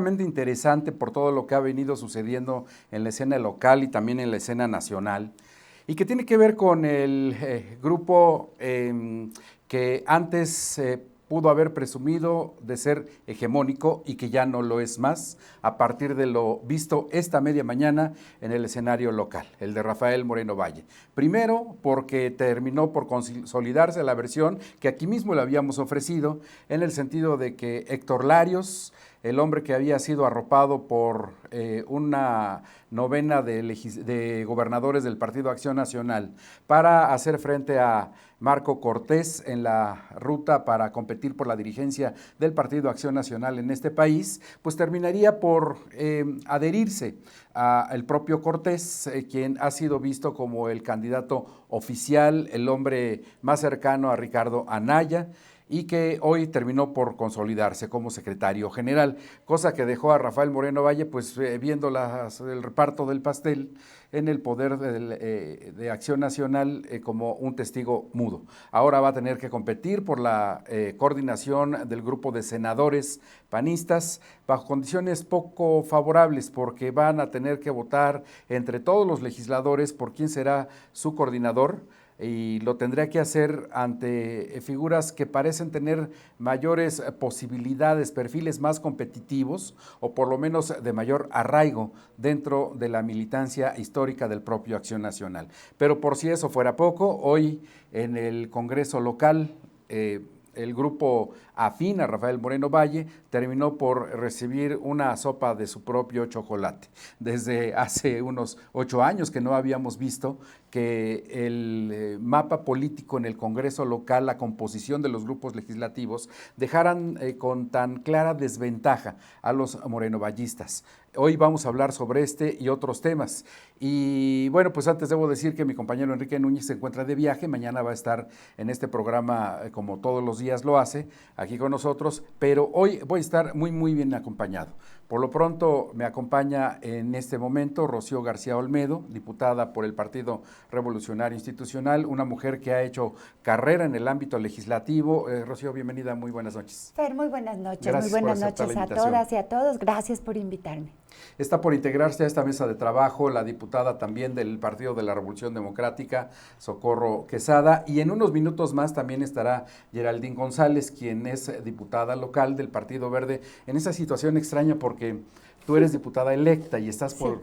sumamente interesante por todo lo que ha venido sucediendo en la escena local y también en la escena nacional, y que tiene que ver con el grupo que antes pudo haber presumido de ser hegemónico y que ya no lo es más, a partir de lo visto esta media mañana en el escenario local, el de Rafael Moreno Valle. Primero, porque terminó por consolidarse la versión que aquí mismo le habíamos ofrecido, en el sentido de que Héctor Larios, el hombre que había sido arropado por una novena de gobernadores del Partido Acción Nacional para hacer frente a Marco Cortés en la ruta para competir por la dirigencia del Partido Acción Nacional en este país, pues terminaría por adherirse al propio Cortés, quien ha sido visto como el candidato oficial, el hombre más cercano a Ricardo Anaya, y que hoy terminó por consolidarse como secretario general, cosa que dejó a Rafael Moreno Valle pues viendo el reparto del pastel en el poder de Acción Nacional como un testigo mudo. Ahora va a tener que competir por la coordinación del grupo de senadores panistas bajo condiciones poco favorables, porque van a tener que votar entre todos los legisladores por quién será su coordinador, y lo tendría que hacer ante figuras que parecen tener mayores posibilidades, perfiles más competitivos o por lo menos de mayor arraigo dentro de la militancia histórica del propio Acción Nacional. Pero por si eso fuera poco, hoy en el Congreso local, el grupo afín a Rafael Moreno Valle terminó por recibir una sopa de su propio chocolate. Desde hace unos 8 años que no habíamos visto que el mapa político en el Congreso local, la composición de los grupos legislativos, dejaran con tan clara desventaja a los morenovallistas. Hoy vamos a hablar sobre este y otros temas. Y bueno, pues antes debo decir que mi compañero Enrique Núñez se encuentra de viaje, mañana va a estar en este programa como todos los días lo hace, aquí con nosotros, pero hoy voy a estar muy bien acompañado. Por lo pronto me acompaña en este momento Rocío García Olmedo, diputada por el Partido Revolucionario Institucional, una mujer que ha hecho carrera en el ámbito legislativo. Rocío, bienvenida, muy buenas noches. Fer, muy buenas noches. Gracias, muy buenas noches a todas y a todos. Gracias por invitarme. Está por integrarse a esta mesa de trabajo la diputada también del Partido de la Revolución Democrática, Socorro Quesada, y en unos minutos más también estará Geraldine González, quien es diputada local del Partido Verde, en esa situación extraña porque tú eres diputada electa y estás por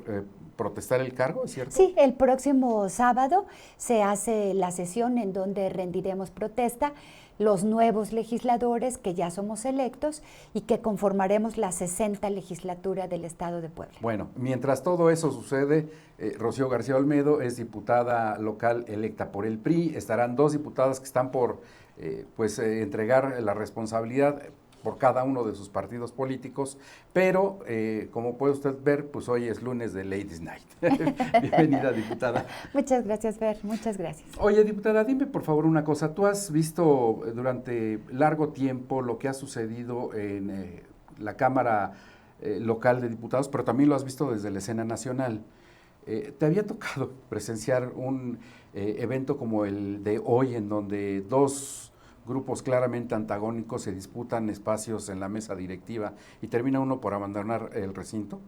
protestar el cargo, ¿es cierto? Sí, el próximo sábado se hace la sesión en donde rendiremos protesta los nuevos legisladores que ya somos electos y que conformaremos la 60 legislatura del Estado de Puebla. Bueno, mientras todo eso sucede, Rocío García Olmedo es diputada local electa por el PRI, estarán 2 diputadas que están por entregar la responsabilidad por cada uno de sus partidos políticos, pero como puede usted ver, pues hoy es lunes de Ladies Night. Bienvenida, diputada. Muchas gracias, Fer, muchas gracias. Oye, diputada, dime por favor una cosa. Tú has visto durante largo tiempo lo que ha sucedido en la Cámara local de Diputados, pero también lo has visto desde la escena nacional. ¿Te había tocado presenciar un evento como el de hoy, en donde 2 grupos claramente antagónicos se disputan espacios en la mesa directiva y termina uno por abandonar el recinto?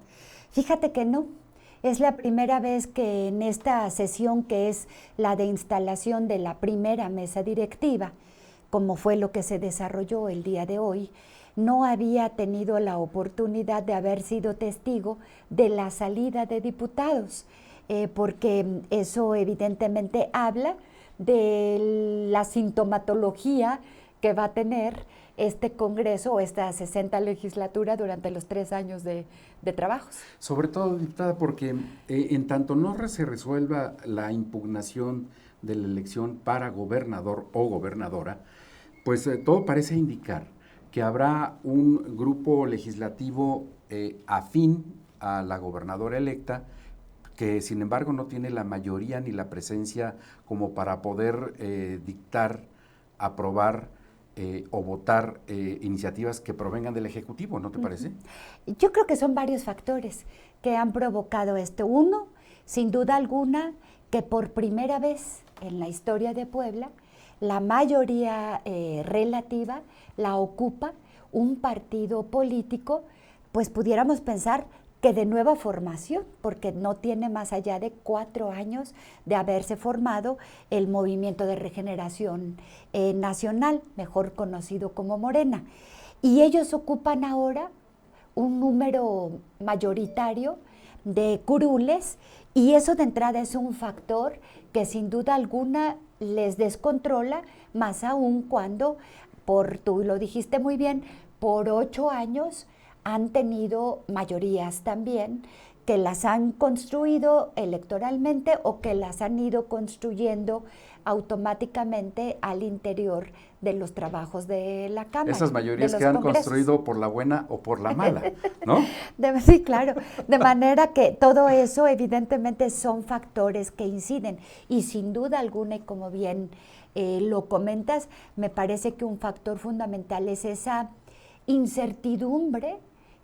Fíjate que no. Es la primera vez que en esta sesión, que es la de instalación de la primera mesa directiva, como fue lo que se desarrolló el día de hoy, no había tenido la oportunidad de haber sido testigo de la salida de diputados, porque eso evidentemente habla de la sintomatología que va a tener este Congreso o esta 60 legislatura durante los 3 años de trabajos. Sobre todo, diputada, porque en tanto no se resuelva la impugnación de la elección para gobernador o gobernadora, pues todo parece indicar que habrá un grupo legislativo afín a la gobernadora electa, que sin embargo no tiene la mayoría ni la presencia como para poder dictar, aprobar o votar iniciativas que provengan del Ejecutivo, ¿no te parece? Yo creo que son varios factores que han provocado esto. Uno, sin duda alguna, que por primera vez en la historia de Puebla, la mayoría relativa la ocupa un partido político pues pudiéramos pensar que de nueva formación, porque no tiene más allá de 4 años de haberse formado el Movimiento de Regeneración Nacional, mejor conocido como Morena. Y ellos ocupan ahora un número mayoritario de curules, y eso de entrada es un factor que sin duda alguna les descontrola, más aún cuando, tú lo dijiste muy bien, por 8 años han tenido mayorías también que las han construido electoralmente o que las han ido construyendo automáticamente al interior de los trabajos de la Cámara. Esas mayorías que han construido por la buena o por la mala, ¿no? Sí, claro. De manera que todo eso evidentemente son factores que inciden, y sin duda alguna, y como bien lo comentas, me parece que un factor fundamental es esa incertidumbre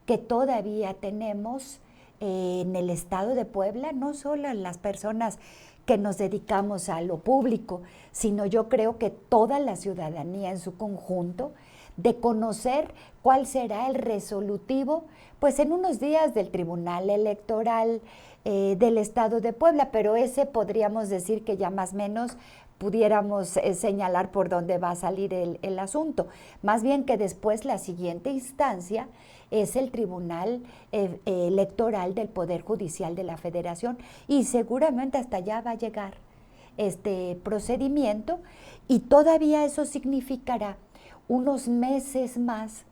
que todavía tenemos en el estado de Puebla, no solo en las personas que nos dedicamos a lo público, sino yo creo que toda la ciudadanía en su conjunto, de conocer cuál será el resolutivo, pues en unos días del Tribunal Electoral del Estado de Puebla, pero ese podríamos decir que ya más o menos pudiéramos señalar por dónde va a salir el asunto. Más bien que después la siguiente instancia es el Tribunal Electoral del Poder Judicial de la Federación, y seguramente hasta allá va a llegar este procedimiento, y todavía eso significará unos meses más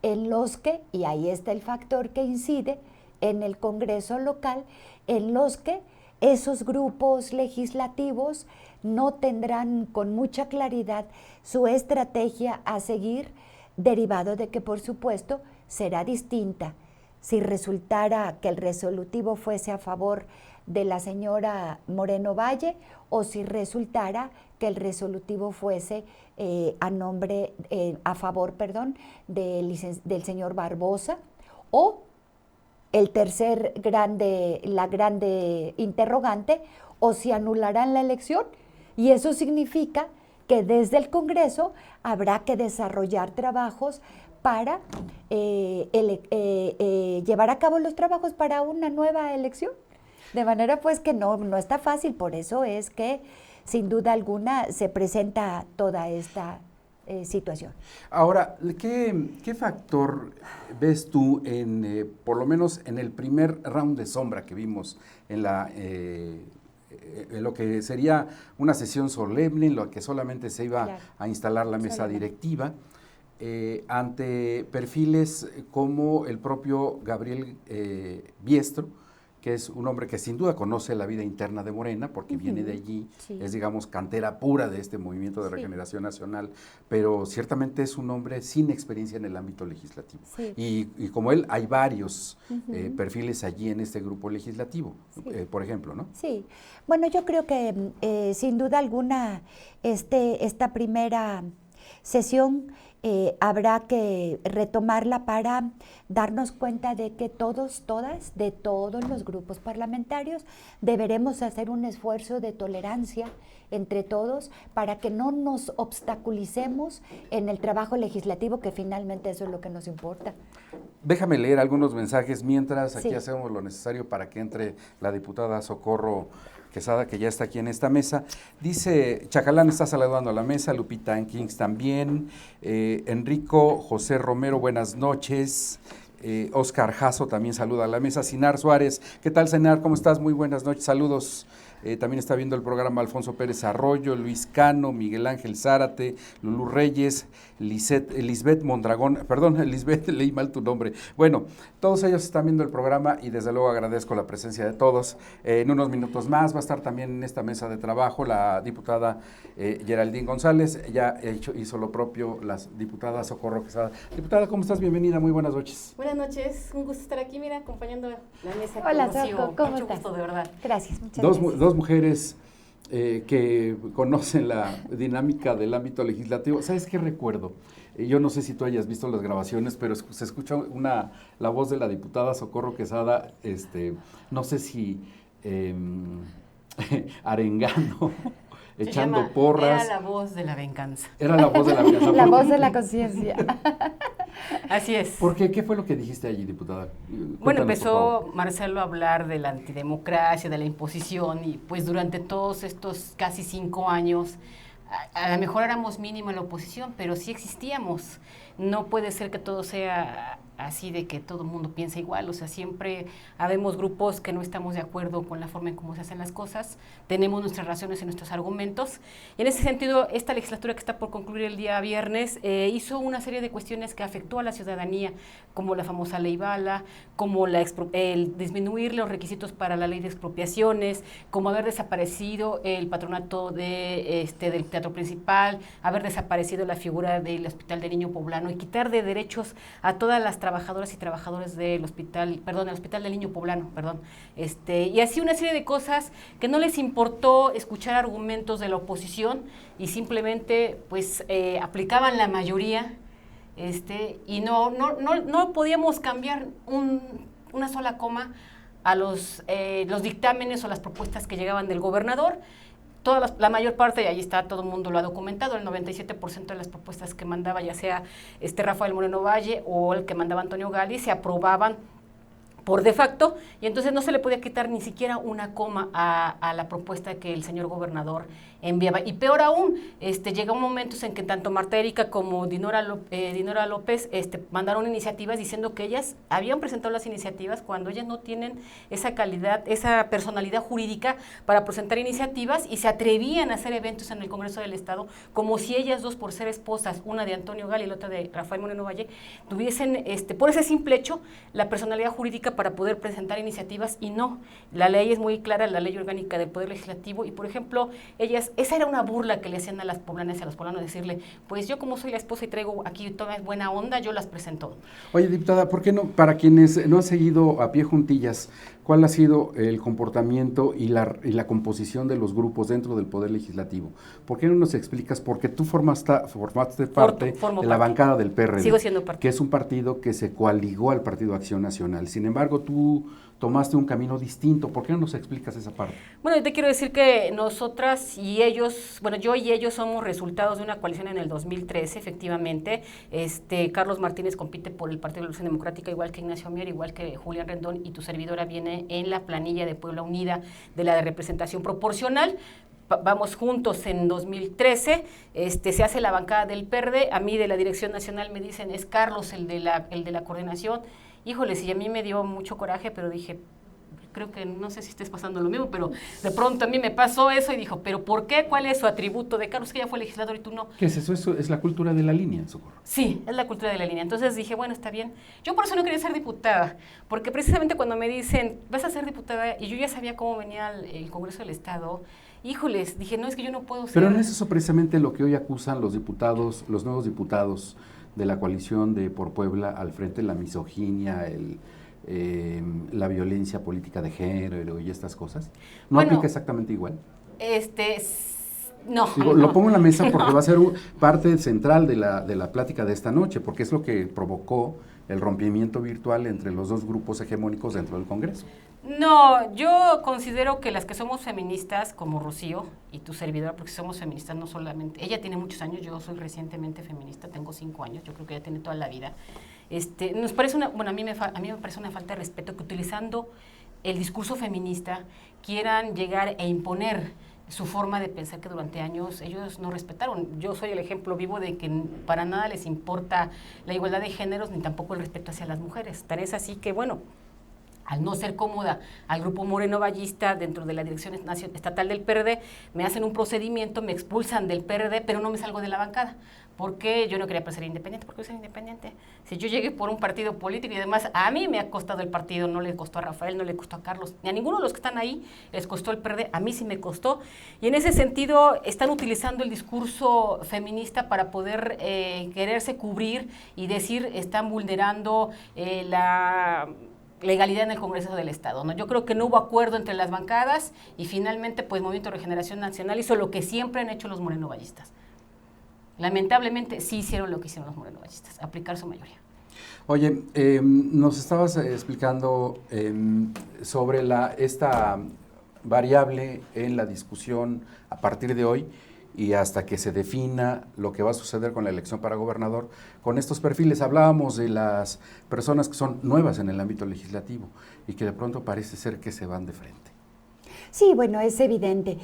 en los que, y ahí está el factor que incide, en el Congreso local, en los que esos grupos legislativos no tendrán con mucha claridad su estrategia a seguir, derivado de que, por supuesto, será distinta si resultara que el resolutivo fuese a favor de la señora Moreno Valle, o si resultara que el resolutivo fuese a favor del señor Barbosa, o la grande interrogante, o si anularán la elección. Y eso significa que desde el Congreso habrá que desarrollar trabajos para llevar a cabo los trabajos para una nueva elección. De manera pues que no está fácil, por eso es que sin duda alguna se presenta toda esta situación. Ahora, ¿qué factor ves tú por lo menos en el primer round de sombra que vimos en lo que sería una sesión solemne, en lo que solamente se iba a instalar la mesa directiva, ante perfiles como el propio Gabriel Biestro, que es un hombre que sin duda conoce la vida interna de Morena, porque viene de allí, es, digamos, cantera pura de este movimiento de regeneración nacional, pero ciertamente es un hombre sin experiencia en el ámbito legislativo. Y como él, hay varios perfiles allí en este grupo legislativo, por ejemplo, ¿no? Sí, bueno, yo creo que sin duda alguna esta primera sesión habrá que retomarla para darnos cuenta de que todos los grupos parlamentarios deberemos hacer un esfuerzo de tolerancia entre todos para que no nos obstaculicemos en el trabajo legislativo, que finalmente eso es lo que nos importa. Déjame leer algunos mensajes mientras aquí hacemos lo necesario para que entre la diputada Socorro Quesada, que ya está aquí en esta mesa. Dice, Chacalán está saludando a la mesa, Lupita Ankins también, Enrico José Romero, buenas noches, Oscar Jasso también saluda a la mesa, Sinar Suárez, ¿qué tal, Sinar? ¿Cómo estás? Muy buenas noches, saludos. También está viendo el programa Alfonso Pérez Arroyo, Luis Cano, Miguel Ángel Zárate, Lulú Reyes, Lisbeth Mondragón, perdón, Lisbeth, leí mal tu nombre. Bueno, todos ellos están viendo el programa y desde luego agradezco la presencia de todos. En unos minutos más va a estar también en esta mesa de trabajo la diputada Geraldine González, ya hizo lo propio la diputada Socorro Quesada. Diputada, ¿cómo estás? Bienvenida, muy buenas noches. Buenas noches, un gusto estar aquí, mira, acompañando la mesa. Hola, Socorro, ¿cómo estás? Mucho gusto, de verdad. Gracias, muchas gracias. Dos mujeres que conocen la dinámica del ámbito legislativo. ¿Sabes qué recuerdo? Yo no sé si tú hayas visto las grabaciones, pero se escucha la voz de la diputada Socorro Quesada, no sé si arengando, echando porras. Era la voz de la venganza. Era la voz de la venganza. La voz de la conciencia. Así es. ¿Por qué? ¿Qué fue lo que dijiste allí, diputada? Bueno, Cuéntanos, por empezó favor. Marcelo a hablar de la antidemocracia, de la imposición, y pues durante todos estos casi 5 años, a lo mejor éramos mínimo en la oposición, pero sí existíamos. No puede ser que todo sea así de que todo el mundo piensa igual, o sea, siempre habemos grupos que no estamos de acuerdo con la forma en cómo se hacen las cosas, tenemos nuestras razones y nuestros argumentos, y en ese sentido, esta legislatura que está por concluir el día viernes hizo una serie de cuestiones que afectó a la ciudadanía, como la famosa ley Bala, como el disminuir los requisitos para la ley de expropiaciones, como haber desaparecido el patronato del Teatro Principal, haber desaparecido la figura del Hospital del Niño Poblano y quitar de derechos a todas las trabajadoras y trabajadores del Hospital del Niño Poblano, y así una serie de cosas que no les importó escuchar argumentos de la oposición y simplemente pues aplicaban la mayoría, y no podíamos cambiar una sola coma a los dictámenes o las propuestas que llegaban del gobernador. La mayor parte, y ahí está, todo el mundo lo ha documentado, el 97% de las propuestas que mandaba, ya sea Rafael Moreno Valle o el que mandaba Antonio Gali, se aprobaban por de facto, y entonces no se le podía quitar ni siquiera una coma a la propuesta que el señor gobernador enviaba. Y peor aún, llegó momentos en que tanto Marta Erika como Dinora López mandaron iniciativas diciendo que ellas habían presentado las iniciativas cuando ellas no tienen esa calidad, esa personalidad jurídica para presentar iniciativas, y se atrevían a hacer eventos en el Congreso del Estado como si ellas dos, por ser esposas, una de Antonio Gali y la otra de Rafael Moreno Valle, tuviesen, por ese simple hecho, la personalidad jurídica para poder presentar iniciativas, y no. La ley es muy clara, la ley orgánica del Poder Legislativo, y por ejemplo, esa era una burla que le hacían a las poblanas y a los poblanos, decirle, pues yo como soy la esposa y traigo aquí toda buena onda, yo las presento. Oye, diputada, ¿por qué no, para quienes no han seguido a pie juntillas, cuál ha sido el comportamiento y la composición de los grupos dentro del Poder Legislativo? ¿Por qué no nos explicas? Porque tú formaste parte de la bancada del PRD. Sigo siendo parte. Que es un partido que se coaligó al Partido Acción Nacional. Sin embargo, tú tomaste un camino distinto. ¿Por qué no nos explicas esa parte? Bueno, yo te quiero decir que nosotras y ellos, bueno, yo y ellos somos resultados de una coalición en el 2013, efectivamente. Carlos Martínez compite por el Partido de la Revolución Democrática, igual que Ignacio Mier, igual que Julián Rendón, y tu servidora viene en la planilla de Puebla Unida de la de representación proporcional. Vamos juntos en 2013, se hace la bancada del PRD, a mí de la Dirección Nacional me dicen, es Carlos el de la coordinación. Híjoles, y a mí me dio mucho coraje, pero dije, creo que no sé si estés pasando lo mismo, pero de pronto a mí me pasó eso y dijo, ¿pero por qué? ¿Cuál es su atributo de Carlos, que ya fue legislador y tú no? ¿Qué es eso? Eso es la cultura de la línea, Socorro. Sí, es la cultura de la línea. Entonces dije, bueno, está bien. Yo por eso no quería ser diputada, porque precisamente cuando me dicen, vas a ser diputada, y yo ya sabía cómo venía el Congreso del Estado, híjoles, dije, no, es que yo no puedo ser. Pero no es eso precisamente lo que hoy acusan los diputados, los nuevos diputados de la coalición de Por Puebla al frente, la misoginia, la violencia política de género y estas cosas. ¿No Bueno, aplica exactamente igual? No. Digo, lo pongo en la mesa porque va a ser parte central de la plática de esta noche, porque es lo que provocó el rompimiento virtual entre los dos grupos hegemónicos dentro del Congreso. No, yo considero que las que somos feministas, como Rocío y tu servidora, porque somos feministas no solamente, ella tiene muchos años, yo soy recientemente feminista, tengo 5 años, yo creo que ella tiene toda la vida. Nos parece a mí me parece una falta de respeto que utilizando el discurso feminista quieran llegar e imponer su forma de pensar que durante años ellos no respetaron. Yo soy el ejemplo vivo de que para nada les importa la igualdad de géneros ni tampoco el respeto hacia las mujeres. Tan es así que, bueno, al no ser cómoda al grupo Moreno Vallista dentro de la Dirección Estatal del PRD, me hacen un procedimiento, me expulsan del PRD, pero no me salgo de la bancada, porque yo no quería ser independiente. ¿Por qué soy independiente? Si yo llegué por un partido político y además a mí me ha costado el partido, no le costó a Rafael, no le costó a Carlos, ni a ninguno de los que están ahí les costó el PRD, a mí sí me costó. Y en ese sentido están utilizando el discurso feminista para poder quererse cubrir y decir están vulnerando la legalidad en el Congreso del Estado, ¿no? Yo creo que no hubo acuerdo entre las bancadas y finalmente pues Movimiento de Regeneración Nacional hizo lo que siempre han hecho los morenovallistas. Lamentablemente sí hicieron lo que hicieron los morenovallistas, aplicar su mayoría. Oye, nos estabas explicando sobre esta variable en la discusión a partir de hoy, y hasta que se defina lo que va a suceder con la elección para gobernador, con estos perfiles. Hablábamos de las personas que son nuevas en el ámbito legislativo y que de pronto parece ser que se van de frente. Sí, bueno, es evidente.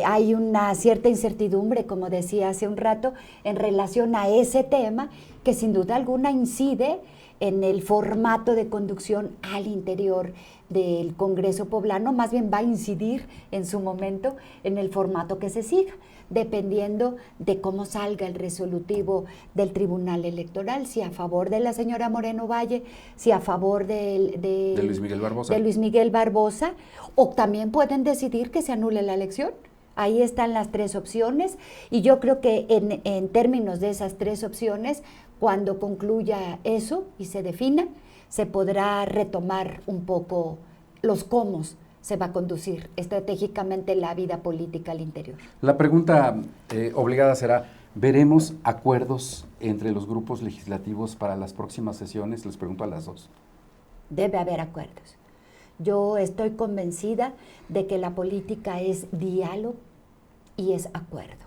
Hay una cierta incertidumbre, como decía hace un rato, en relación a ese tema, que sin duda alguna incide en el formato de conducción al interior del Congreso poblano, más bien va a incidir en su momento en el formato que se siga, dependiendo de cómo salga el resolutivo del Tribunal Electoral, si a favor de la señora Moreno Valle, si a favor de Luis Miguel Barbosa, o también pueden decidir que se anule la elección. Ahí están las tres opciones, y yo creo que en términos de esas tres opciones, cuando concluya eso y se defina, se podrá retomar un poco los cómo se va a conducir estratégicamente la vida política al interior. La pregunta obligada será, ¿veremos acuerdos entre los grupos legislativos para las próximas sesiones? Les pregunto a las dos. Debe haber acuerdos. Yo estoy convencida de que la política es diálogo y es acuerdo.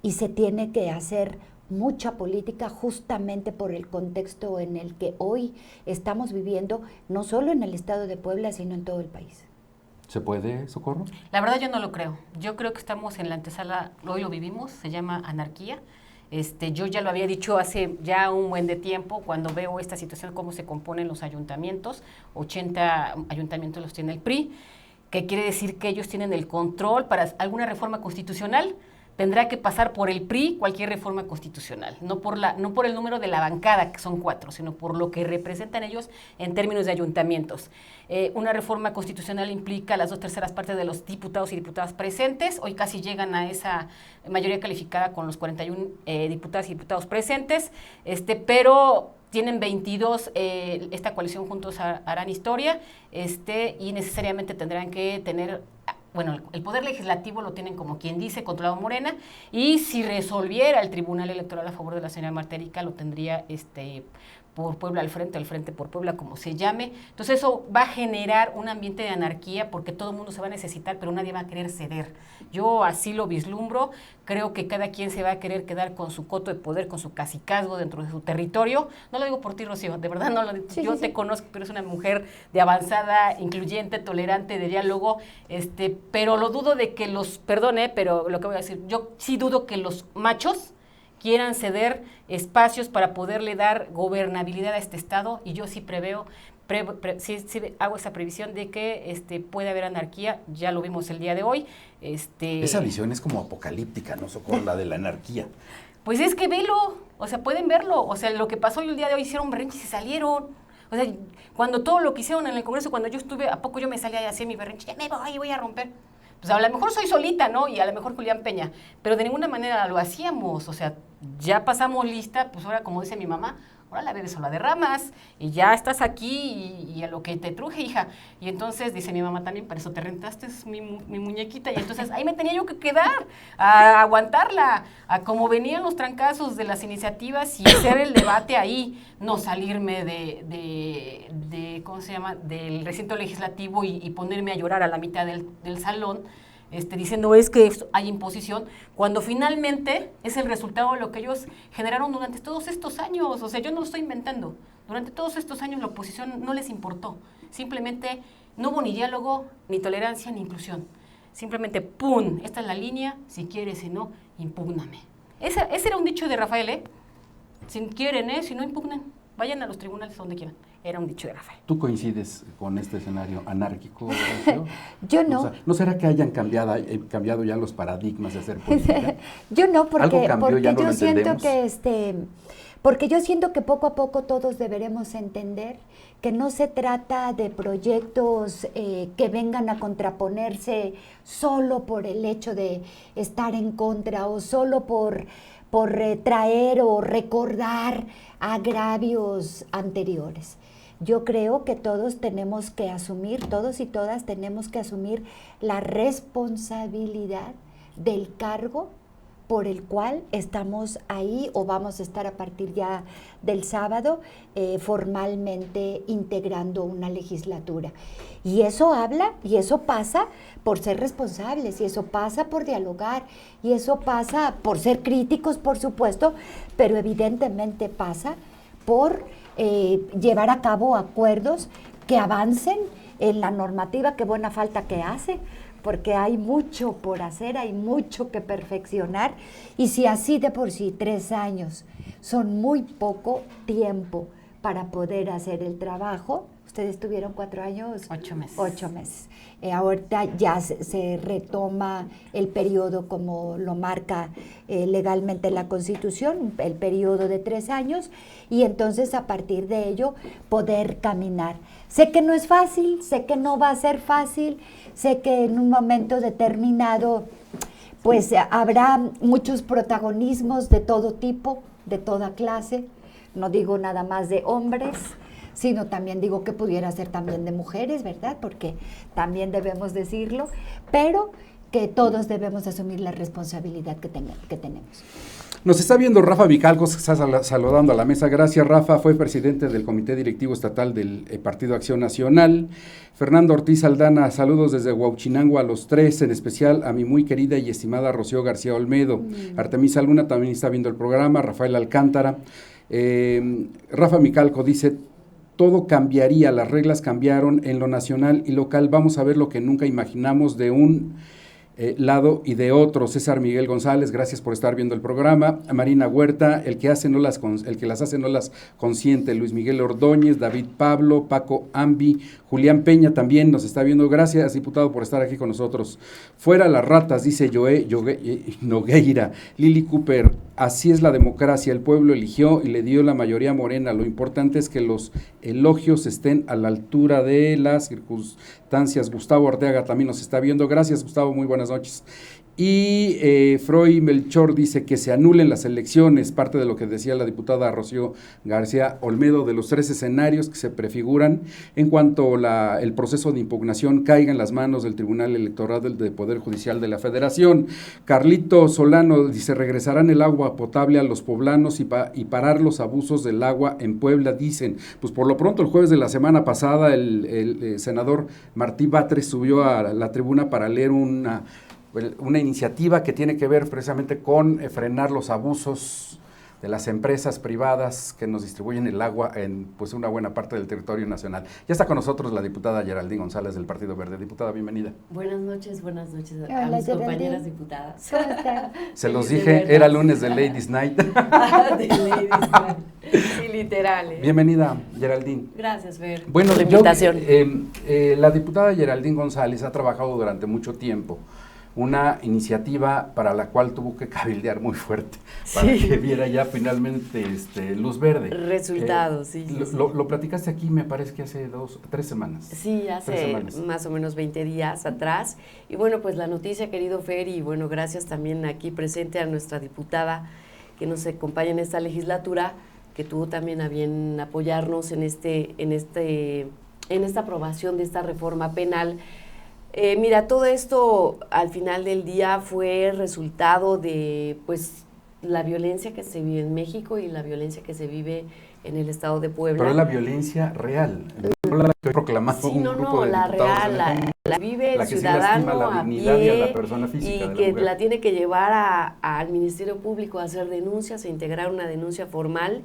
Y se tiene que hacer mucha política justamente por el contexto en el que hoy estamos viviendo, no solo en el estado de Puebla, sino en todo el país. ¿Se puede, Socorro? La verdad yo no lo creo. Yo creo que estamos en la antesala, hoy lo vivimos, se llama anarquía. Yo ya lo había dicho hace ya un buen de tiempo, cuando veo esta situación, cómo se componen los ayuntamientos, 80 ayuntamientos los tiene el PRI, que quiere decir que ellos tienen el control para alguna reforma constitucional. Tendrá que pasar por el PRI cualquier reforma constitucional, no por el número de la bancada, que son 4, sino por lo que representan ellos en términos de ayuntamientos. Una reforma constitucional implica las 2/3 partes de los diputados y diputadas presentes. Hoy casi llegan a esa mayoría calificada con los 41 diputadas y diputados presentes, pero tienen 22, esta coalición Juntos harán historia, y necesariamente tendrán que tener... Bueno, el poder legislativo lo tienen, como quien dice, controlado Morena, y si resolviera el Tribunal Electoral a favor de la señora Marta Erika, lo tendría por Puebla al frente por Puebla, como se llame. Entonces eso va a generar un ambiente de anarquía, porque todo el mundo se va a necesitar, pero nadie va a querer ceder. Yo así lo vislumbro. Creo que cada quien se va a querer quedar con su coto de poder, con su cacicazgo dentro de su territorio. No lo digo por ti, Rocío, de verdad no lo digo. Sí, yo te conozco, tú eres una mujer de avanzada, incluyente, tolerante, de diálogo, pero lo dudo de que pero lo que voy a decir, yo sí dudo que los machos quieran ceder espacios para poderle dar gobernabilidad a este estado, y yo sí preveo, sí hago esa previsión de que puede haber anarquía. Ya lo vimos el día de hoy. Esa visión es como apocalíptica, ¿no, Socorro? La de la anarquía. Pues es que velo, o sea, pueden verlo, o sea, lo que pasó hoy el día de hoy, hicieron berrinche y se salieron. O sea, cuando todo lo que hicieron en el Congreso, cuando yo estuve, ¿a poco yo me salía y hacía mi berrinche? Ya me voy a romper. Pues a lo mejor soy solita, ¿no? Y a lo mejor Julián Peña, pero de ninguna manera lo hacíamos. O sea, ya pasamos lista, pues ahora, como dice mi mamá, ahora la bebes o la derramas, y ya estás aquí, y a lo que te truje, hija. Y entonces, dice mi mamá también, para eso te rentaste mi muñequita, y entonces ahí me tenía yo que quedar, a aguantarla, a como venían los trancazos de las iniciativas, y hacer el debate ahí, no salirme ¿cómo se llama?, del recinto legislativo y ponerme a llorar a la mitad del salón, diciendo es que hay imposición, cuando finalmente es el resultado de lo que ellos generaron durante todos estos años. O sea, yo no lo estoy inventando. Durante todos estos años la oposición no les importó. Simplemente no hubo ni diálogo, ni tolerancia, ni inclusión. Simplemente, ¡pum!, esta es la línea, si quieres, si no, impúgname. Ese era un dicho de Rafael, Si quieren, si no impugnen, vayan a los tribunales donde quieran. Era un dicho de Rafael. ¿Tú coincides con este escenario anárquico? Yo no. O sea, ¿no será que hayan cambiado ya los paradigmas de hacer política? Yo no, porque ya no yo siento entendemos. porque yo siento que poco a poco todos deberemos entender que no se trata de proyectos que vengan a contraponerse solo por el hecho de estar en contra, o solo por traer o recordar agravios anteriores. Yo creo que todos tenemos que asumir, todos y todas tenemos que asumir la responsabilidad del cargo por el cual estamos ahí o vamos a estar a partir ya del sábado formalmente integrando una legislatura. Y eso habla y eso pasa por ser responsables, y eso pasa por dialogar, y eso pasa por ser críticos, por supuesto, pero evidentemente pasa por llevar a cabo acuerdos que avancen en la normativa, que buena falta que hace, porque hay mucho por hacer, hay mucho que perfeccionar, y si así de por sí 3 años son muy poco tiempo para poder hacer el trabajo. Ustedes tuvieron 4 años. 8 meses. 8 meses. Ahorita ya se retoma el periodo como lo marca legalmente la Constitución, el periodo de 3 años, y entonces a partir de ello poder caminar. Sé que no es fácil, sé que no va a ser fácil, sé que en un momento determinado pues habrá muchos protagonismos de todo tipo, de toda clase, no digo nada más de hombres, sino también digo que pudiera ser también de mujeres, ¿verdad? Porque también debemos decirlo, pero que todos debemos asumir la responsabilidad que tenemos. Nos está viendo Rafa Micalco, se está saludando a la mesa. Gracias, Rafa. Fue presidente del Comité Directivo Estatal del Partido Acción Nacional. Fernando Ortiz Aldana, saludos desde Huauchinango a los 3, en especial a mi muy querida y estimada Rocío García Olmedo. Artemisa Luna también está viendo el programa. Rafael Alcántara. Rafa Micalco dice: todo cambiaría, las reglas cambiaron en lo nacional y local. Vamos a ver lo que nunca imaginamos de un lado y de otro. César Miguel González, gracias por estar viendo el programa. Marina Huerta, el que las hace no las consiente. Luis Miguel Ordóñez, David Pablo, Paco Ambi, Julián Peña también nos está viendo. Gracias, diputado, por estar aquí con nosotros. Fuera las ratas, dice Joé Nogueira. Lili Cooper, así es la democracia, el pueblo eligió y le dio la mayoría Morena. Lo importante es que los elogios estén a la altura de las circunstancias. Gustavo Ortega también nos está viendo. Gracias, Gustavo, muy buenas noches. Y Freud Melchor dice que se anulen las elecciones, parte de lo que decía la diputada Rocío García Olmedo, de los 3 escenarios que se prefiguran en cuanto el proceso de impugnación caiga en las manos del Tribunal Electoral del Poder Judicial de la Federación. Carlito Solano dice: regresarán el agua potable a los poblanos y parar los abusos del agua en Puebla, dicen. Pues por lo pronto el jueves de la semana pasada el senador Martí Batres subió a la tribuna para leer una iniciativa que tiene que ver precisamente con frenar los abusos de las empresas privadas que nos distribuyen el agua en pues una buena parte del territorio nacional. Ya está con nosotros la diputada Geraldine González del Partido Verde. Diputada, bienvenida. Buenas noches a Hola, mis compañeras diputadas. ¿Cómo están? Se los dije, era lunes de Ladies Night. De Ladies Night. Sí, literal. Bienvenida, Geraldine. Gracias, Fer, bueno, por la invitación. La diputada Geraldine González ha trabajado durante mucho tiempo una iniciativa para la cual tuvo que cabildear muy fuerte para que viera ya finalmente luz verde. Resultados, sí. Lo platicaste aquí, me parece que hace 3 semanas. Sí, hace más o menos 20 días atrás. Y bueno, pues la noticia, querido Fer, y bueno, gracias también aquí presente a nuestra diputada que nos acompaña en esta legislatura, que tuvo también a bien apoyarnos en esta aprobación de esta reforma penal. Mira, todo esto al final del día fue resultado de pues la violencia que se vive en México y la violencia que se vive en el estado de Puebla. Pero es la violencia real, no la que proclamado sí, un grupo de la diputados real, la vive el ciudadano la a dignidad pie y a la persona física y de que mujer. la tiene que llevar al Ministerio Público a hacer denuncias, a integrar una denuncia formal,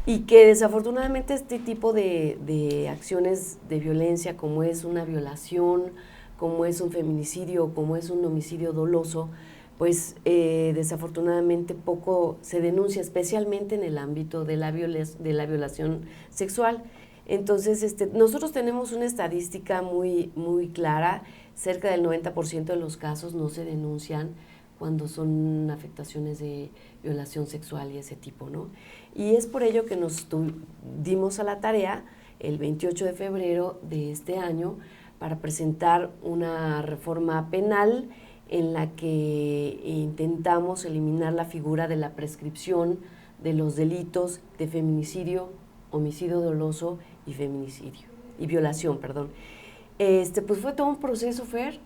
y que desafortunadamente este tipo de acciones de violencia, como es una violación, como es un feminicidio, como es un homicidio doloso, pues desafortunadamente poco se denuncia, especialmente en el ámbito de la violación sexual. Entonces, nosotros tenemos una estadística muy, muy clara: cerca del 90% de los casos no se denuncian cuando son afectaciones de violación sexual y ese tipo, ¿no? Y es por ello que nos dimos a la tarea el 28 de febrero de este año para presentar una reforma penal en la que intentamos eliminar la figura de la prescripción de los delitos de feminicidio, homicidio doloso y violación, perdón. Pues fue todo un proceso, Fer.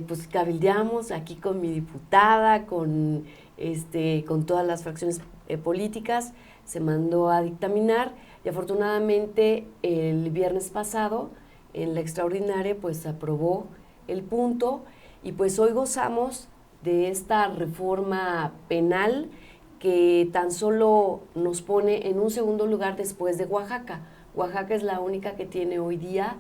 pues cabildeamos aquí con mi diputada, con todas las fracciones políticas, se mandó a dictaminar y afortunadamente el viernes pasado en la extraordinaria pues se aprobó el punto y pues hoy gozamos de esta reforma penal que tan solo nos pone en un segundo lugar después de Oaxaca. Oaxaca es la única que tiene hoy día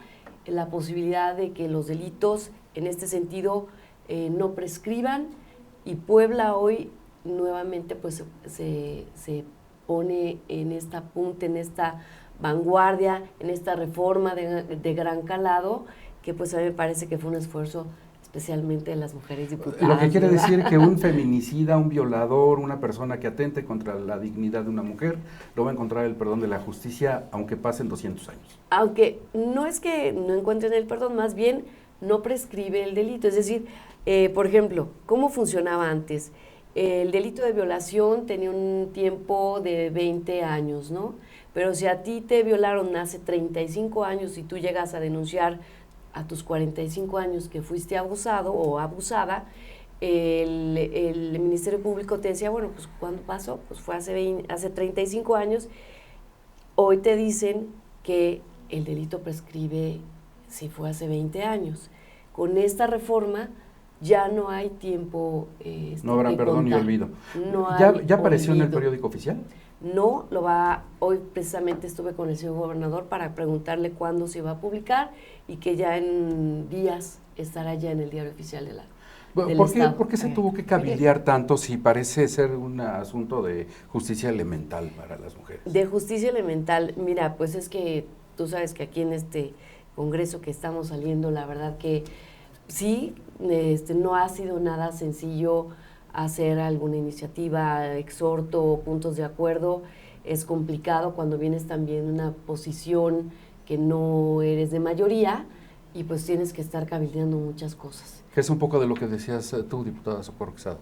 la posibilidad de que los delitos en este sentido no prescriban y Puebla hoy nuevamente pues se pone en esta punta, en esta vanguardia, en esta reforma de gran calado, que pues a mí me parece que fue un esfuerzo especialmente de las mujeres diputadas. Lo que quiere ¿verdad? decir que un feminicida, un violador, una persona que atente contra la dignidad de una mujer, no va a encontrar el perdón de la justicia, aunque pasen 200 años. Aunque no es que no encuentren el perdón, más bien no prescribe el delito. Es decir, por ejemplo, ¿cómo funcionaba antes? El delito de violación tenía un tiempo de 20 años, ¿no? Pero si a ti te violaron hace 35 años y tú llegas a denunciar a tus 45 años que fuiste abusado o abusada, el Ministerio Público te decía, bueno, pues ¿cuándo pasó? Pues fue hace 35 años. Hoy te dicen que el delito prescribe si fue hace 20 años. Con esta reforma ya no hay tiempo. No habrá perdón ni olvido. No ¿Ya apareció en el periódico oficial? No, hoy precisamente estuve con el señor gobernador para preguntarle cuándo se iba a publicar y que ya en días estará ya en el diario oficial del Estado. ¿Por qué se tuvo que cabildear tanto si parece ser un asunto de justicia elemental para las mujeres? De justicia elemental, mira, pues es que tú sabes que aquí en este congreso que estamos saliendo, la verdad que sí, no ha sido nada sencillo hacer alguna iniciativa, exhorto, puntos de acuerdo. Es complicado cuando vienes también en una posición que no eres de mayoría y pues tienes que estar cabildeando muchas cosas. Que es un poco de lo que decías tú, diputada Socorro Quesada.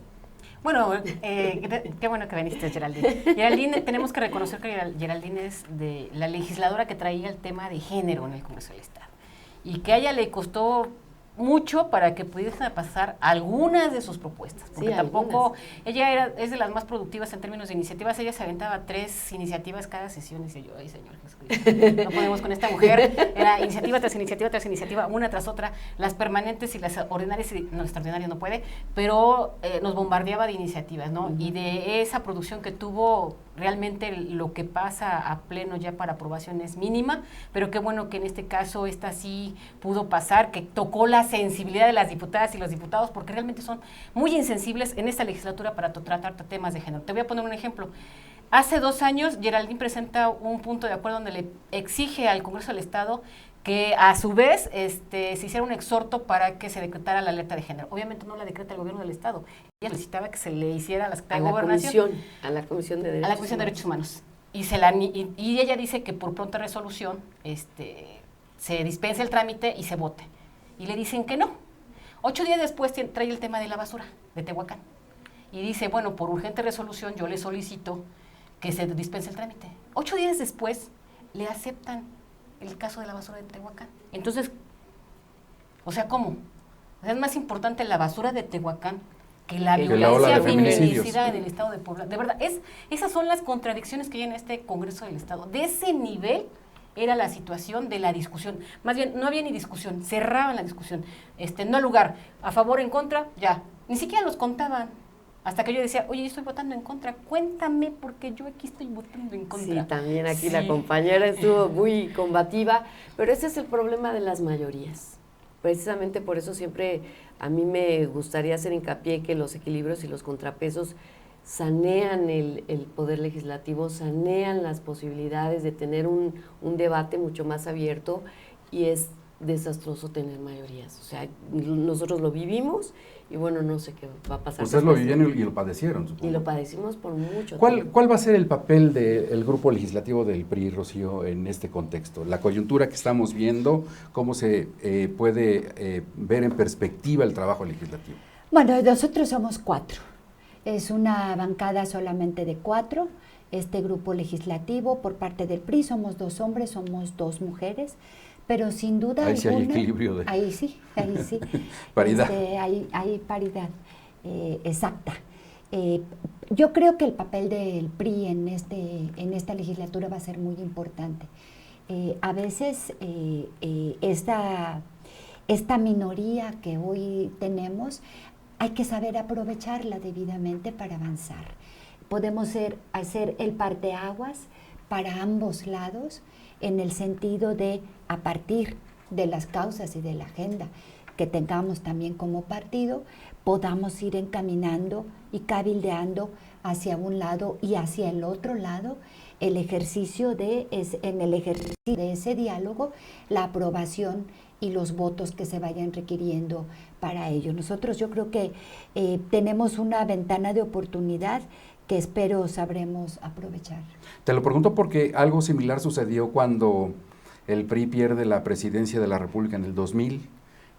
Bueno, qué bueno que viniste, Geraldine. Geraldine, tenemos que reconocer que Geraldine es de la legisladora que traía el tema de género en el Congreso del Estado y que a ella le costó mucho para que pudiesen pasar algunas de sus propuestas, porque Sí, tampoco, algunas. ella es de las más productivas en términos de iniciativas, ella se aventaba 3 iniciativas cada sesión, y decía yo, ay señor Jesucristo, no podemos con esta mujer, era iniciativa tras iniciativa, una tras otra, las permanentes y las ordinarias, y no, extraordinarias no puede, pero nos bombardeaba de iniciativas, ¿no? Y de esa producción que tuvo, realmente lo que pasa a pleno ya para aprobación es mínima, pero qué bueno que en este caso esta sí pudo pasar, que tocó la sensibilidad de las diputadas y los diputados, porque realmente son muy insensibles en esta legislatura para tratar temas de género. Te voy a poner un ejemplo. Hace 2 años, Geraldine presenta un punto de acuerdo donde le exige al Congreso del Estado que a su vez se hiciera un exhorto para que se decretara la alerta de género. Obviamente no la decreta el gobierno del Estado. Ella necesitaba que se le hiciera a la Secretaría de Gobernación. A la Comisión de Derechos A la Comisión de Derechos Humanos. Y ella dice que por pronta resolución se dispense el trámite y se vote. Y le dicen que no. 8 días después trae el tema de la basura de Tehuacán. Y dice, bueno, por urgente resolución yo le solicito que se dispense el trámite. 8 días después le aceptan el caso de la basura de Tehuacán. Entonces, o sea, ¿cómo? O sea, es más importante la basura de Tehuacán que la violencia feminicida en el Estado de Puebla. De verdad, esas son las contradicciones que hay en este Congreso del Estado. De ese nivel era la situación de la discusión. Más bien, no había ni discusión, cerraban la discusión. No lugar, a favor, en contra, ya. Ni siquiera los contaban. Hasta que yo decía, oye, yo estoy votando en contra, cuéntame, porque yo aquí estoy votando en contra. Sí, también aquí la compañera estuvo muy combativa, pero ese es el problema de las mayorías. Precisamente por eso siempre a mí me gustaría hacer hincapié que los equilibrios y los contrapesos sanean el poder legislativo, sanean las posibilidades de tener un debate mucho más abierto, y es desastroso tener mayorías. O sea, nosotros lo vivimos y bueno, no sé qué va a pasar. Ustedes lo vivieron y lo padecieron, supongo. Y lo padecimos por mucho tiempo. ¿Cuál va a ser el papel del grupo legislativo del PRI, Rocío, en este contexto? La coyuntura que estamos viendo, ¿cómo se puede ver en perspectiva el trabajo legislativo? Bueno, nosotros somos 4. Es una bancada solamente de 4. Este grupo legislativo por parte del PRI somos 2 hombres, somos 2 mujeres. pero sin duda ahí sí hay alguna, equilibrio de ahí sí, paridad. Hay paridad exacta. Yo creo que el papel del PRI en esta legislatura va a ser muy importante. A veces esta minoría que hoy tenemos hay que saber aprovecharla debidamente para avanzar. Podemos hacer el parteaguas para ambos lados en el sentido de, a partir de las causas y de la agenda que tengamos también como partido, podamos ir encaminando y cabildeando hacia un lado y hacia el otro lado en el ejercicio de ese diálogo, la aprobación y los votos que se vayan requiriendo para ello. Nosotros yo creo que tenemos una ventana de oportunidad que espero sabremos aprovechar. Te lo pregunto porque algo similar sucedió cuando el PRI pierde la presidencia de la República en el 2000,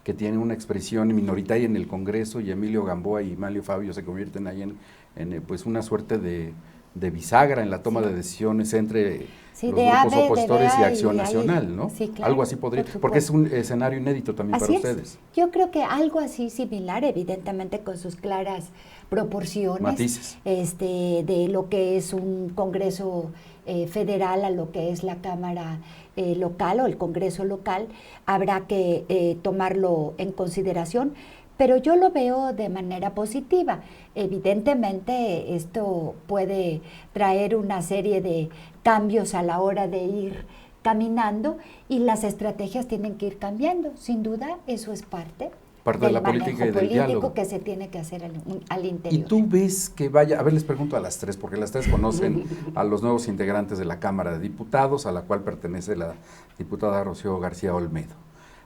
que tiene una expresión minoritaria en el Congreso, y Emilio Gamboa y Manlio Fabio se convierten ahí en pues una suerte de bisagra en la toma de decisiones entre los grupos opositores y Acción Nacional, ¿no? Sí, claro, algo así podría, porque es un escenario inédito también para ustedes. Yo creo que algo así similar, evidentemente con sus claras proporciones, matices, de lo que es un Congreso federal a lo que es la Cámara local o el Congreso local, habrá que tomarlo en consideración, pero yo lo veo de manera positiva. Evidentemente esto puede traer una serie de cambios a la hora de ir caminando y las estrategias tienen que ir cambiando, sin duda eso es parte de la política y del diálogo que se tiene que hacer al interior. ¿Y tú ves que vaya, a ver, les pregunto a las tres, porque las tres conocen a los nuevos integrantes de la Cámara de Diputados, a la cual pertenece la diputada Rocío García Olmedo?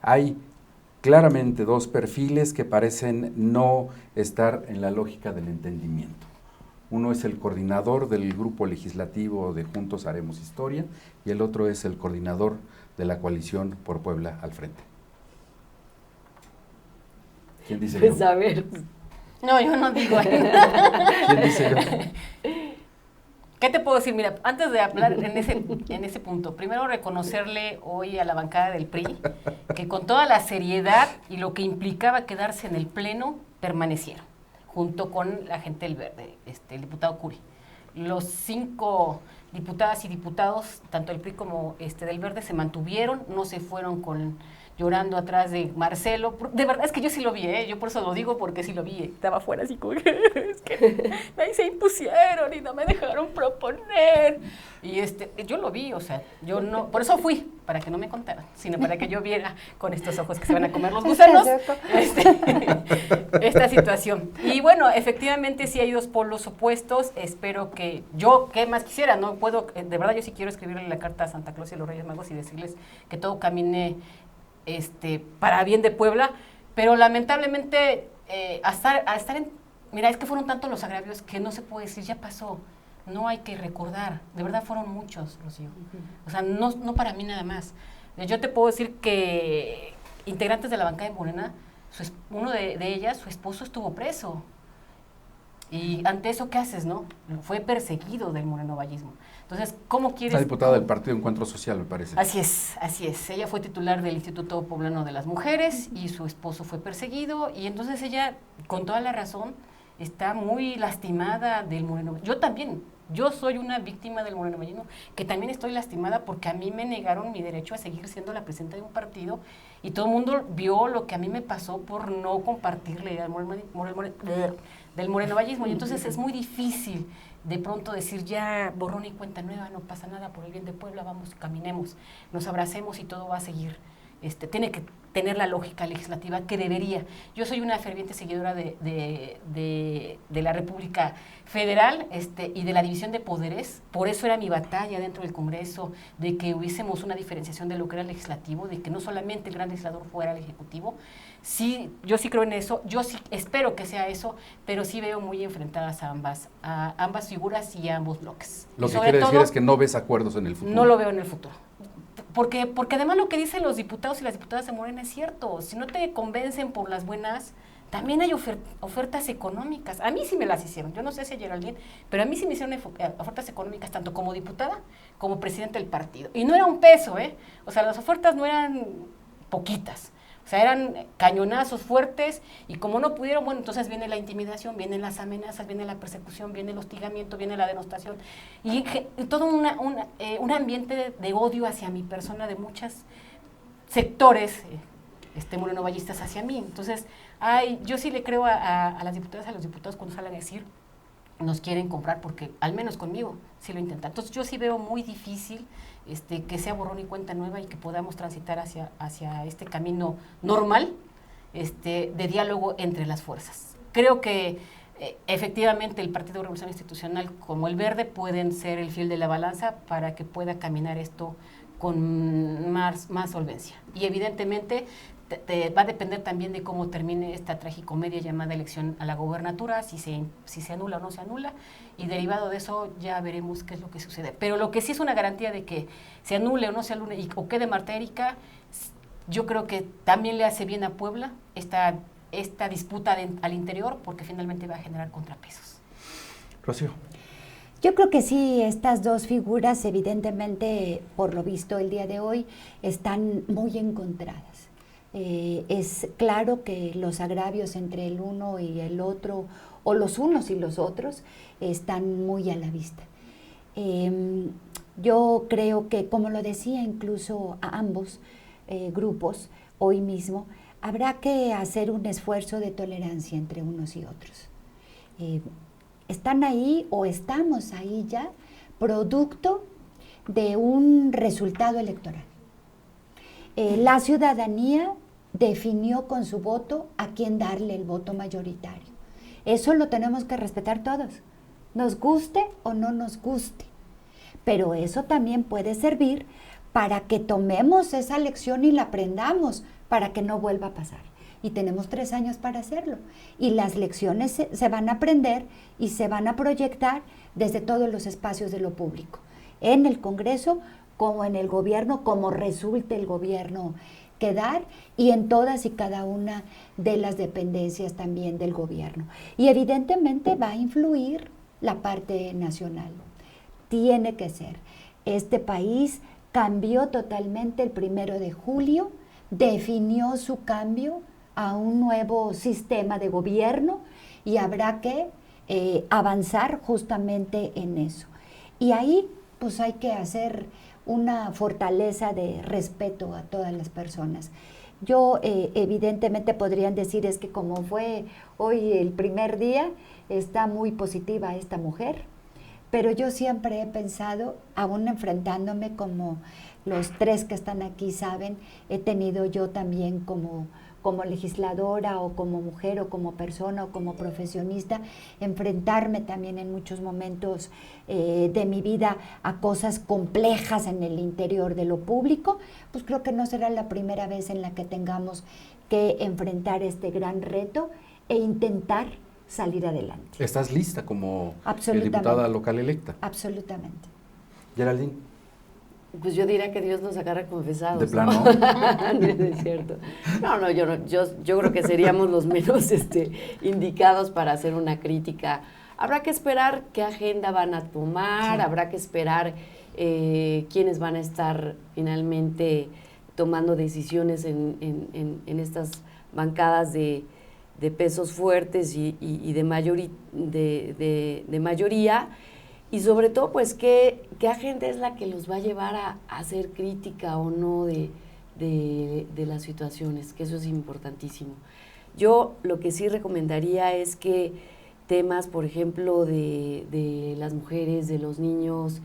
Hay claramente dos perfiles que parecen no estar en la lógica del entendimiento. Uno es el coordinador del grupo legislativo de Juntos Haremos Historia y el otro es el coordinador de la coalición por Puebla al Frente. ¿Quién dice pues yo? A ver. No, yo no digo. ¿Quién dice yo? ¿Qué te puedo decir? Mira, antes de hablar en ese punto, primero reconocerle hoy a la bancada del PRI que con toda la seriedad y lo que implicaba quedarse en el Pleno, permanecieron, junto con la gente del Verde, el diputado Curi. Los 5 diputadas y diputados, tanto del PRI como del Verde, se mantuvieron, no se fueron llorando atrás de Marcelo. De verdad, es que yo sí lo vi, yo por eso lo digo, porque sí lo vi, estaba afuera así como, es que ahí se impusieron y no me dejaron proponer. Y yo lo vi, o sea, yo no, por eso fui, para que no me contaran, sino para que yo viera con estos ojos que se van a comer los gusanos, esta situación. Y bueno, efectivamente sí hay dos polos opuestos, espero que yo, ¿qué más quisiera? No puedo, de verdad yo sí quiero escribirle la carta a Santa Claus y a los Reyes Magos y decirles que todo camine para bien de Puebla, pero lamentablemente a estar en, mira, es que fueron tantos los agravios que no se puede decir, ya pasó, no hay que recordar, de verdad fueron muchos, Rocío, o sea, no para mí nada más. Yo te puedo decir que integrantes de la bancada de Morena, uno de ellas, su esposo estuvo preso, y ante eso, ¿qué haces, no? Fue perseguido del morenovallismo. Entonces, ¿cómo quieres...? La diputada del Partido Encuentro Social, me parece. Así es. Ella fue titular del Instituto Poblano de las Mujeres y su esposo fue perseguido, y entonces ella, con toda la razón, está muy lastimada del morenovallismo. Yo también, yo soy una víctima del morenovallismo, que también estoy lastimada porque a mí me negaron mi derecho a seguir siendo la presidenta de un partido, y todo el mundo vio lo que a mí me pasó por no compartir la idea del morenovallismo, y entonces es muy difícil de pronto decir ya borrón y cuenta nueva, no pasa nada, por el bien de Puebla, vamos, caminemos, nos abracemos y todo va a seguir. Tiene que tener la lógica legislativa que debería. Yo soy una ferviente seguidora de la República Federal y de la división de poderes. Por eso era mi batalla dentro del Congreso, de que hubiésemos una diferenciación de lo que era el legislativo, de que no solamente el gran legislador fuera el ejecutivo. Sí, yo sí creo en eso, yo sí espero que sea eso, pero sí veo muy enfrentadas a ambas figuras y a ambos bloques. Lo que quiere decir es que no ves acuerdos en el futuro. No lo veo en el futuro. Porque además lo que dicen los diputados y las diputadas de Morena es cierto. Si no te convencen por las buenas, también hay ofertas económicas. A mí sí me las hicieron, yo no sé si a Geraldine, pero a mí sí me hicieron ofertas económicas tanto como diputada como presidente del partido. Y no era un peso, o sea, las ofertas no eran poquitas. O sea, eran cañonazos fuertes y como no pudieron, bueno, entonces viene la intimidación, vienen las amenazas, viene la persecución, viene el hostigamiento, viene la denostación y todo un ambiente de odio hacia mi persona de muchos sectores morenovallistas hacia mí. Entonces, yo sí le creo a las diputadas, a los diputados cuando salen a decir nos quieren comprar porque al menos conmigo sí lo intentan. Entonces, yo sí veo muy difícil que sea borrón y cuenta nueva y que podamos transitar hacia este camino normal de diálogo entre las fuerzas. Creo que efectivamente el Partido de Revolución Institucional como el Verde pueden ser el fiel de la balanza para que pueda caminar esto con más solvencia. Y evidentemente va a depender también de cómo termine esta tragicomedia llamada elección a la gobernatura, si se anula o no se anula, y derivado de eso ya veremos qué es lo que sucede. Pero lo que sí es una garantía de que se anule o no se anule o quede Marta Erika, yo creo que también le hace bien a Puebla esta disputa al interior, porque finalmente va a generar contrapesos. Rocío. Yo creo que sí, estas dos figuras evidentemente, por lo visto el día de hoy, están muy encontradas. Es claro que los agravios entre el uno y el otro, o los unos y los otros, están muy a la vista. Yo creo que, como lo decía incluso a ambos grupos hoy mismo, habrá que hacer un esfuerzo de tolerancia entre unos y otros. Están ahí o estamos ahí ya producto de un resultado electoral. La ciudadanía definió con su voto a quién darle el voto mayoritario. Eso lo tenemos que respetar todos, nos guste o no nos guste. Pero eso también puede servir para que tomemos esa lección y la aprendamos para que no vuelva a pasar. Y tenemos 3 años para hacerlo. Y las lecciones se van a aprender y se van a proyectar desde todos los espacios de lo público, en el Congreso, como en el gobierno, como resulte el gobierno quedar, y en todas y cada una de las dependencias también del gobierno. Y evidentemente va a influir la parte nacional. Tiene que ser. Este país cambió totalmente el 1 de julio, definió su cambio a un nuevo sistema de gobierno y habrá que avanzar justamente en eso. Y ahí pues hay que hacer una fortaleza de respeto a todas las personas. Yo evidentemente podrían decir es que como fue hoy el primer día, está muy positiva esta mujer, pero yo siempre he pensado, aún enfrentándome como los 3 que están aquí saben, he tenido yo también como legisladora o como mujer o como persona o como profesionista, enfrentarme también en muchos momentos de mi vida a cosas complejas en el interior de lo público, pues creo que no será la primera vez en la que tengamos que enfrentar este gran reto e intentar salir adelante. ¿Estás lista como diputada local electa? Absolutamente. Geraldine. Pues yo diría que Dios nos agarra confesados. ¿De plano? ¿No? Es cierto. No, yo creo que seríamos los menos indicados para hacer una crítica. Habrá que esperar qué agenda van a tomar, sí. Habrá que esperar quiénes van a estar finalmente tomando decisiones en estas bancadas de pesos fuertes y de mayoría. Y sobre todo, pues, ¿qué agenda es la que los va a llevar a hacer crítica o no de las situaciones? Que eso es importantísimo. Yo lo que sí recomendaría es que temas, por ejemplo, de las mujeres, de los niños,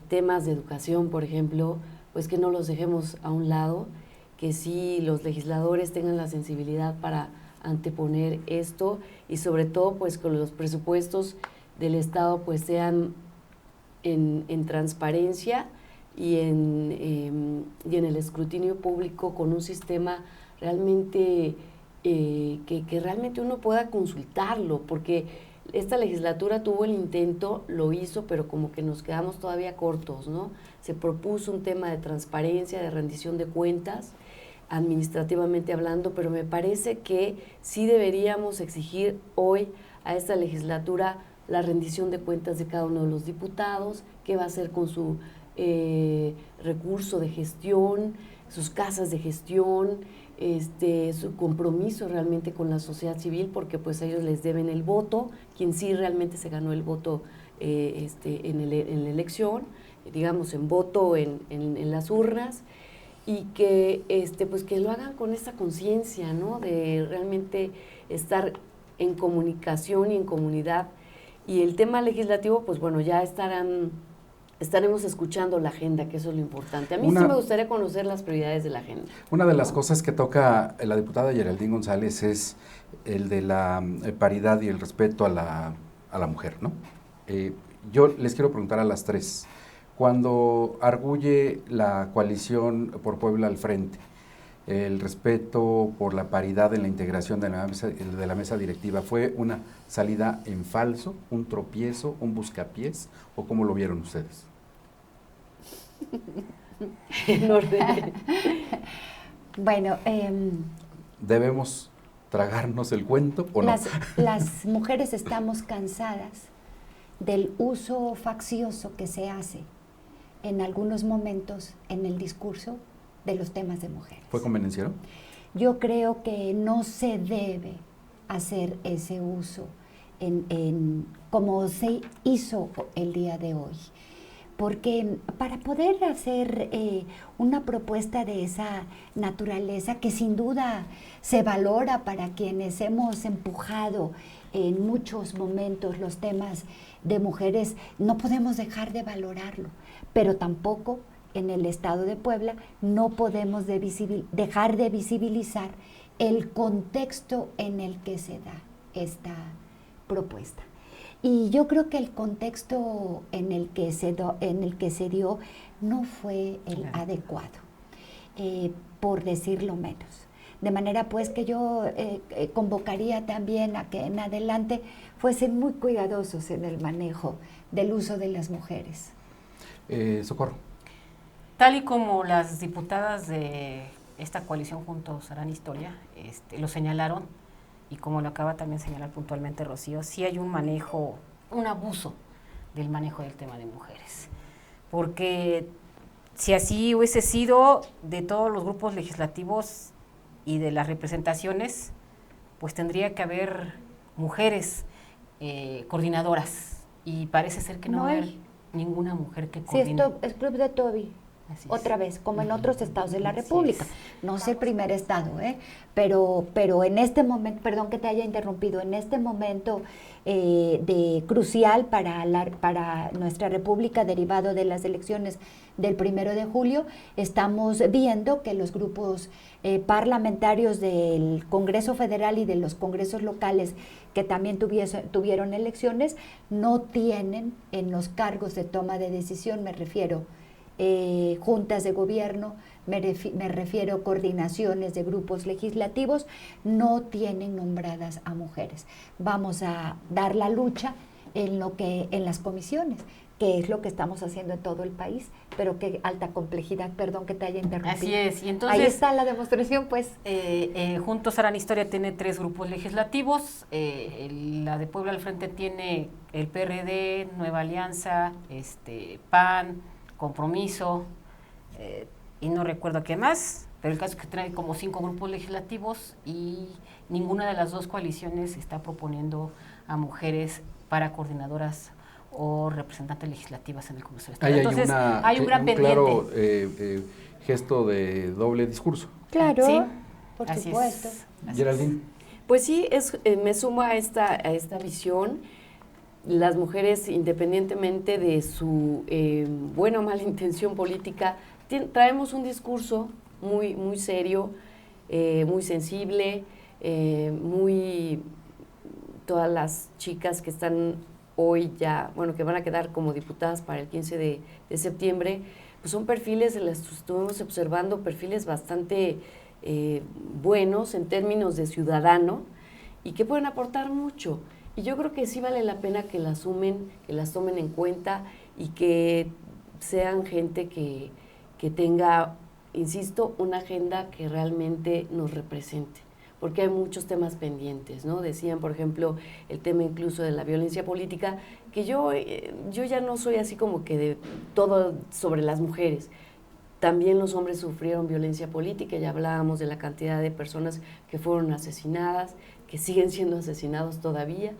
temas de educación, por ejemplo, pues que no los dejemos a un lado, que sí los legisladores tengan la sensibilidad para anteponer esto y sobre todo, pues, con los presupuestos del Estado, pues, sean en transparencia y en el escrutinio público con un sistema realmente que realmente uno pueda consultarlo, porque esta legislatura tuvo el intento, lo hizo, pero como que nos quedamos todavía cortos, ¿no? Se propuso un tema de transparencia, de rendición de cuentas. administrativamente hablando, pero me parece que sí deberíamos exigir hoy a esta legislatura la rendición de cuentas de cada uno de los diputados, qué va a hacer con su recurso de gestión, sus casas de gestión, su compromiso realmente con la sociedad civil, porque pues ellos les deben el voto, quien sí realmente se ganó el voto en la elección, digamos en voto en las urnas, y que pues que lo hagan con esta conciencia, ¿no? De realmente estar en comunicación y en comunidad. Y el tema legislativo, pues bueno, ya estaremos escuchando la agenda, que eso es lo importante. A mí sí me gustaría conocer las prioridades de la agenda. Una de las cosas que toca la diputada Geraldine González es el de la paridad y el respeto a la mujer, ¿no? Yo les quiero preguntar a las tres, cuando arguye la coalición por Puebla al frente, el respeto por la paridad en la integración de la mesa directiva, ¿fue una salida en falso, un tropiezo, un buscapiés, o cómo lo vieron ustedes? En orden. Bueno, ¿debemos tragarnos el cuento o no? Las mujeres estamos cansadas del uso faccioso que se hace en algunos momentos en el discurso de los temas de mujeres. ¿Fue convenenciero? Yo creo que no se debe hacer ese uso como se hizo el día de hoy. Porque para poder hacer una propuesta de esa naturaleza, que sin duda se valora para quienes hemos empujado en muchos momentos los temas de mujeres, no podemos dejar de valorarlo, pero tampoco en el Estado de Puebla no podemos dejar de visibilizar el contexto en el que se da esta propuesta. Y yo creo que el contexto en el que se dio no fue el adecuado, por decirlo menos. De manera pues que yo convocaría también a que en adelante fuesen muy cuidadosos en el manejo del uso de las mujeres. Socorro. Tal y como las diputadas de esta coalición Juntos Harán Historia lo señalaron, y como lo acaba también de señalar puntualmente Rocío, sí hay un abuso del manejo del tema de mujeres. Porque si así hubiese sido, de todos los grupos legislativos y de las representaciones, pues tendría que haber mujeres coordinadoras, y parece ser que no hay ninguna mujer que coordine. Sí, es Club de Toby. Otra vez, como en otros estados de la República. No es el primer estado, pero en este momento, perdón que te haya interrumpido, en este momento crucial para nuestra República, derivado de las elecciones del 1 de julio, estamos viendo que los grupos parlamentarios del Congreso Federal y de los congresos locales que también tuvieron elecciones, no tienen en los cargos de toma de decisión, me refiero juntas de gobierno, me refiero coordinaciones de grupos legislativos, no tienen nombradas a mujeres. Vamos a dar la lucha en las comisiones, que es lo que estamos haciendo en todo el país, pero qué alta complejidad, perdón que te haya interrumpido. Así es, y entonces ahí está la demostración, pues. Juntos Harán Historia tiene 3 grupos legislativos, la de Puebla al frente tiene el PRD, Nueva Alianza, PAN, Compromiso, y no recuerdo qué más, pero el caso es que trae como 5 grupos legislativos y ninguna de las 2 coaliciones está proponiendo a mujeres para coordinadoras o representantes legislativas en el Congreso del Estado. Entonces, hay un gran pendiente. Claro gesto de doble discurso. Claro, sí, por supuesto. Geraldine. Pues sí, me sumo a esta visión. Las mujeres, independientemente de su buena o mala intención política, traemos un discurso muy, muy serio, muy sensible, todas las chicas que están hoy ya, que van a quedar como diputadas para el 15 de septiembre, pues son perfiles, las estuvimos observando, perfiles bastante buenos en términos de ciudadano y que pueden aportar mucho. Y yo creo que sí vale la pena que las tomen en cuenta y que sean gente que tenga insisto, una agenda que realmente nos represente, porque hay muchos temas pendientes, ¿no? Decían, por ejemplo, el tema incluso de la violencia política, que yo ya no soy así como que de todo sobre las mujeres. También los hombres sufrieron violencia política, ya hablábamos de la cantidad de personas que fueron asesinadas, que siguen siendo asesinados todavía.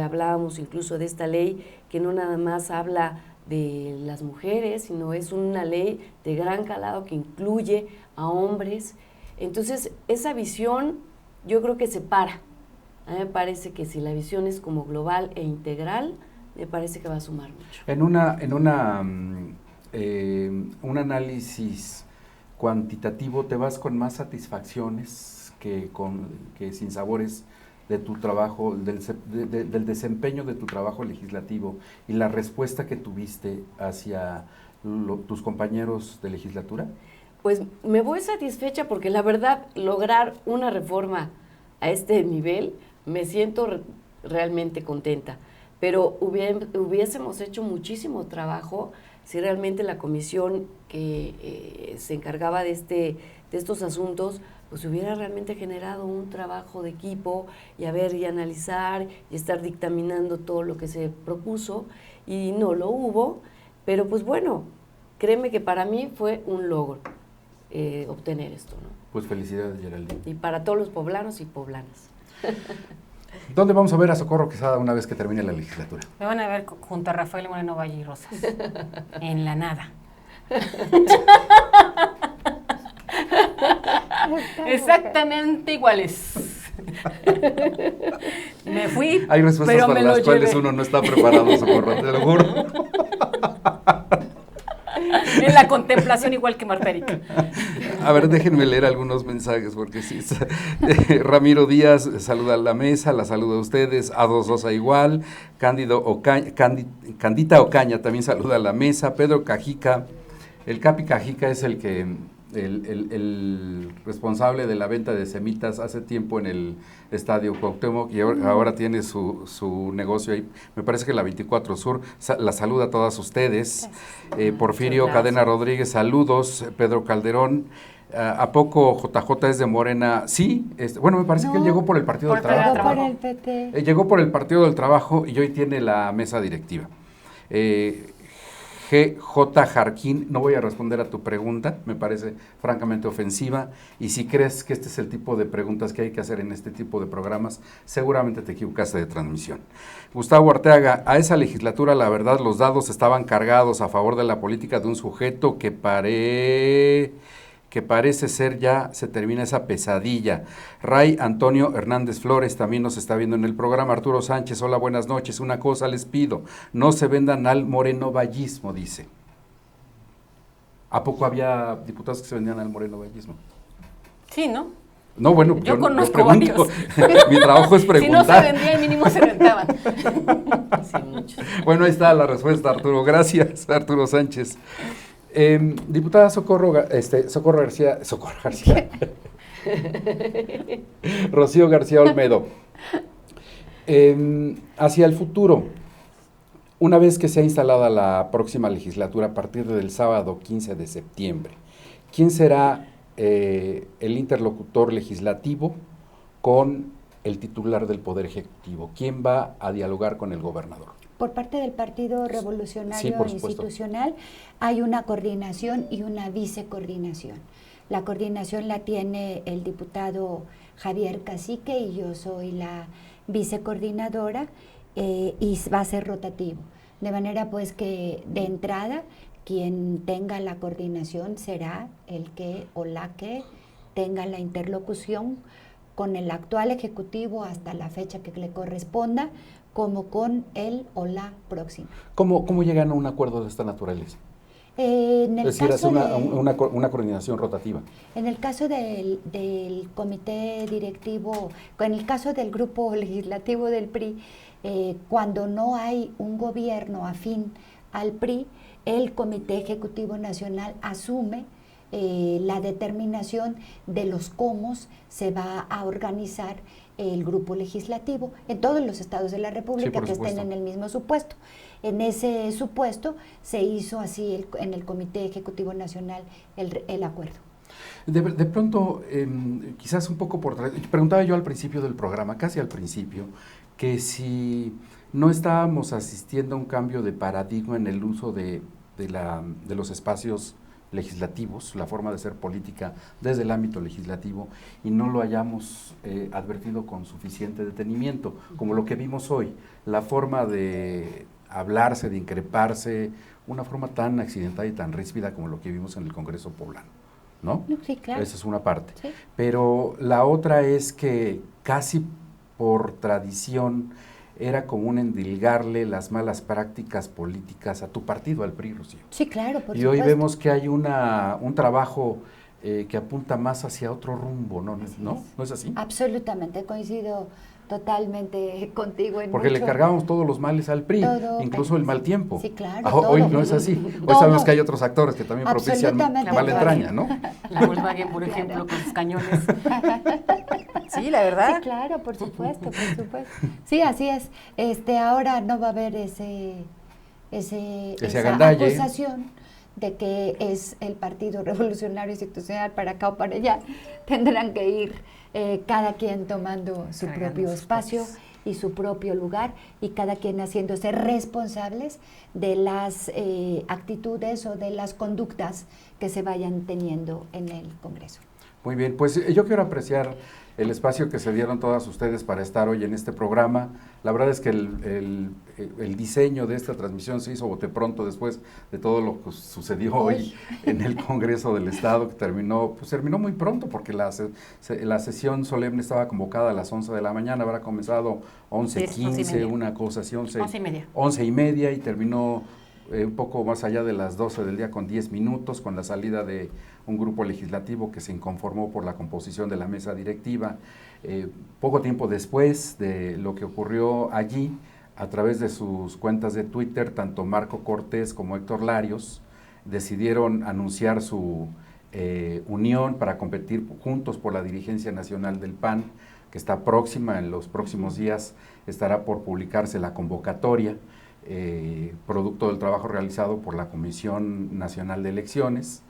Hablábamos incluso de esta ley que no nada más habla de las mujeres, sino es una ley de gran calado que incluye a hombres. Entonces, esa visión yo creo que separa. A mí me parece que si la visión es como global e integral, me parece que va a sumar mucho. Un análisis cuantitativo, ¿te vas con más satisfacciones que sinsabores de tu trabajo, del desempeño de tu trabajo legislativo y la respuesta que tuviste hacia tus compañeros de legislatura? Pues me voy satisfecha porque la verdad, lograr una reforma a este nivel, me siento realmente contenta. Pero hubiésemos hecho muchísimo trabajo si realmente la comisión que se encargaba de estos asuntos, pues hubiera realmente generado un trabajo de equipo y analizar y estar dictaminando todo lo que se propuso, y no lo hubo, pero pues bueno, créeme que para mí fue un logro obtener esto, ¿no? Pues felicidades, Geraldine. Y para todos los poblanos y poblanas. ¿Dónde vamos a ver a Socorro Quesada una vez que termine la legislatura? Me van a ver junto a Rafael Moreno Valle y Rosas, en la nada. Exactamente iguales. Me fui, hay respuestas pero para me las lo cuales llevé. uno no está preparado, Socorro, te lo juro. En la contemplación igual que Marta Erika. A ver, déjenme leer algunos mensajes, porque sí. Ramiro Díaz saluda a la mesa, la saluda a ustedes, A2 Rosa igual, Candita Ocaña también saluda a la mesa, Pedro Cajica, el Capi Cajica es el responsable de la venta de semitas hace tiempo en el Estadio Cuauhtémoc y ahora tiene su negocio ahí, me parece que la 24 Sur, la saluda a todas ustedes. Porfirio Cadena Rodríguez, saludos. Pedro Calderón, ¿a poco JJ es de Morena? Sí, bueno, me parece que él llegó por el Partido del Trabajo. Llegó por el PT. Llegó por el Partido del Trabajo y hoy tiene la mesa directiva. GJ Jarquín, no voy a responder a tu pregunta, me parece francamente ofensiva, y si crees que este es el tipo de preguntas que hay que hacer en este tipo de programas, seguramente te equivocaste de transmisión. Gustavo Arteaga, a esa legislatura la verdad los dados estaban cargados a favor de la política de un sujeto que parece ser ya se termina esa pesadilla. Ray Antonio Hernández Flores también nos está viendo en el programa. Arturo Sánchez, hola, buenas noches. Una cosa les pido, no se vendan al morenovallismo, dice. ¿A poco había diputados que se vendían al morenovallismo? Sí, ¿no? No, bueno, yo conozco pregunto. varios. Mi trabajo es preguntar. Si no se vendía, el mínimo se rentaban. Sí, muchos. Bueno, ahí está la respuesta, Arturo. Gracias, Arturo Sánchez. Diputada Socorro García, Rocío García Olmedo, hacia el futuro, una vez que sea instalada la próxima legislatura a partir del sábado 15 de septiembre, ¿quién será el interlocutor legislativo con el titular del Poder Ejecutivo? ¿Quién va a dialogar con el gobernador? Por parte del Partido Revolucionario Institucional hay una coordinación y una vicecoordinación. La coordinación la tiene el diputado Javier Cacique y yo soy la vicecoordinadora y va a ser rotativo. De manera pues que de entrada quien tenga la coordinación será el que o la que tenga la interlocución con el actual ejecutivo hasta la fecha que le corresponda, como con él o la próxima. ¿Cómo llegan a un acuerdo de esta naturaleza? Es decir, hace una coordinación rotativa. En el caso del comité directivo, en el caso del grupo legislativo del PRI, cuando no hay un gobierno afín al PRI, el Comité Ejecutivo Nacional asume la determinación de los cómo se va a organizar el grupo legislativo en todos los estados de la República que estén en el mismo supuesto. En ese supuesto se hizo así en el Comité Ejecutivo Nacional el acuerdo. De pronto, quizás un poco preguntaba yo al principio del programa, casi al principio, que si no estábamos asistiendo a un cambio de paradigma en el uso de los espacios legislativos, la forma de hacer política desde el ámbito legislativo, y no lo hayamos advertido con suficiente detenimiento, como lo que vimos hoy, la forma de hablarse, de increparse, una forma tan accidentada y tan ríspida como lo que vimos en el Congreso poblano, ¿no? Sí, claro. Esa es una parte. Sí. Pero la otra es que casi por tradición era común endilgarle las malas prácticas políticas a tu partido, al PRI, Rocío. Sí, claro, por y supuesto. hoy vemos que hay un trabajo que apunta más hacia otro rumbo, ¿no? ¿No es así? Absolutamente, coincido totalmente contigo en Porque mucho. le cargábamos todos los males al PRI, Todo, incluso el mal tiempo. Sí, claro. Hoy no es así. Hoy Todo. sabemos que hay otros actores que también propician Absolutamente mala todo. entraña, ¿no? La Volkswagen, por ejemplo, con sus cañones. Sí, la verdad. Sí, claro, por supuesto, por supuesto. Sí, así es. Ahora no va a haber esa agandalle. acusación de que es el Partido Revolucionario Institucional para acá o para allá. Tendrán que ir cada quien tomando su propio espacio y su propio lugar, y cada quien haciéndose responsables de las actitudes o de las conductas que se vayan teniendo en el Congreso. Muy bien, pues yo quiero apreciar el espacio que se dieron todas ustedes para estar hoy en este programa. La verdad es que el diseño de esta transmisión se hizo bote pronto después de todo lo que sucedió hoy en el Congreso del Estado, que terminó muy pronto, porque la sesión solemne estaba convocada a las 11 de la mañana, habrá comenzado 11:15, una cosa así, 11:30, y terminó un poco más allá de las 12 del día con 10 minutos, con la salida de un grupo legislativo que se inconformó por la composición de la mesa directiva. Poco tiempo después de lo que ocurrió allí, a través de sus cuentas de Twitter, tanto Marco Cortés como Héctor Larios decidieron anunciar su unión para competir juntos por la dirigencia nacional del PAN, que está próxima. En los próximos días estará por publicarse la convocatoria, producto del trabajo realizado por la Comisión Nacional de Elecciones,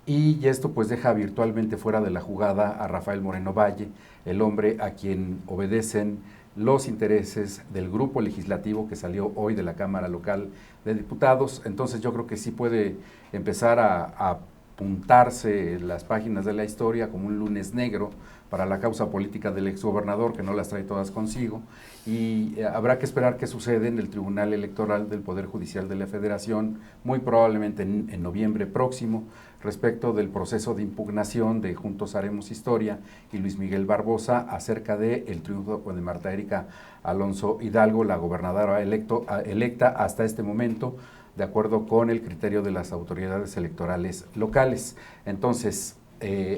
y esto pues deja virtualmente fuera de la jugada a Rafael Moreno Valle, el hombre a quien obedecen los intereses del grupo legislativo que salió hoy de la Cámara Local de Diputados. Entonces yo creo que sí puede empezar a apuntarse en las páginas de la historia como un lunes negro para la causa política del exgobernador, que no las trae todas consigo, y habrá que esperar qué sucede en el Tribunal Electoral del Poder Judicial de la Federación, muy probablemente en noviembre próximo, respecto del proceso de impugnación de Juntos Haremos Historia y Luis Miguel Barbosa acerca del triunfo de Marta Erika Alonso Hidalgo, la gobernadora electa hasta este momento, de acuerdo con el criterio de las autoridades electorales locales. Entonces,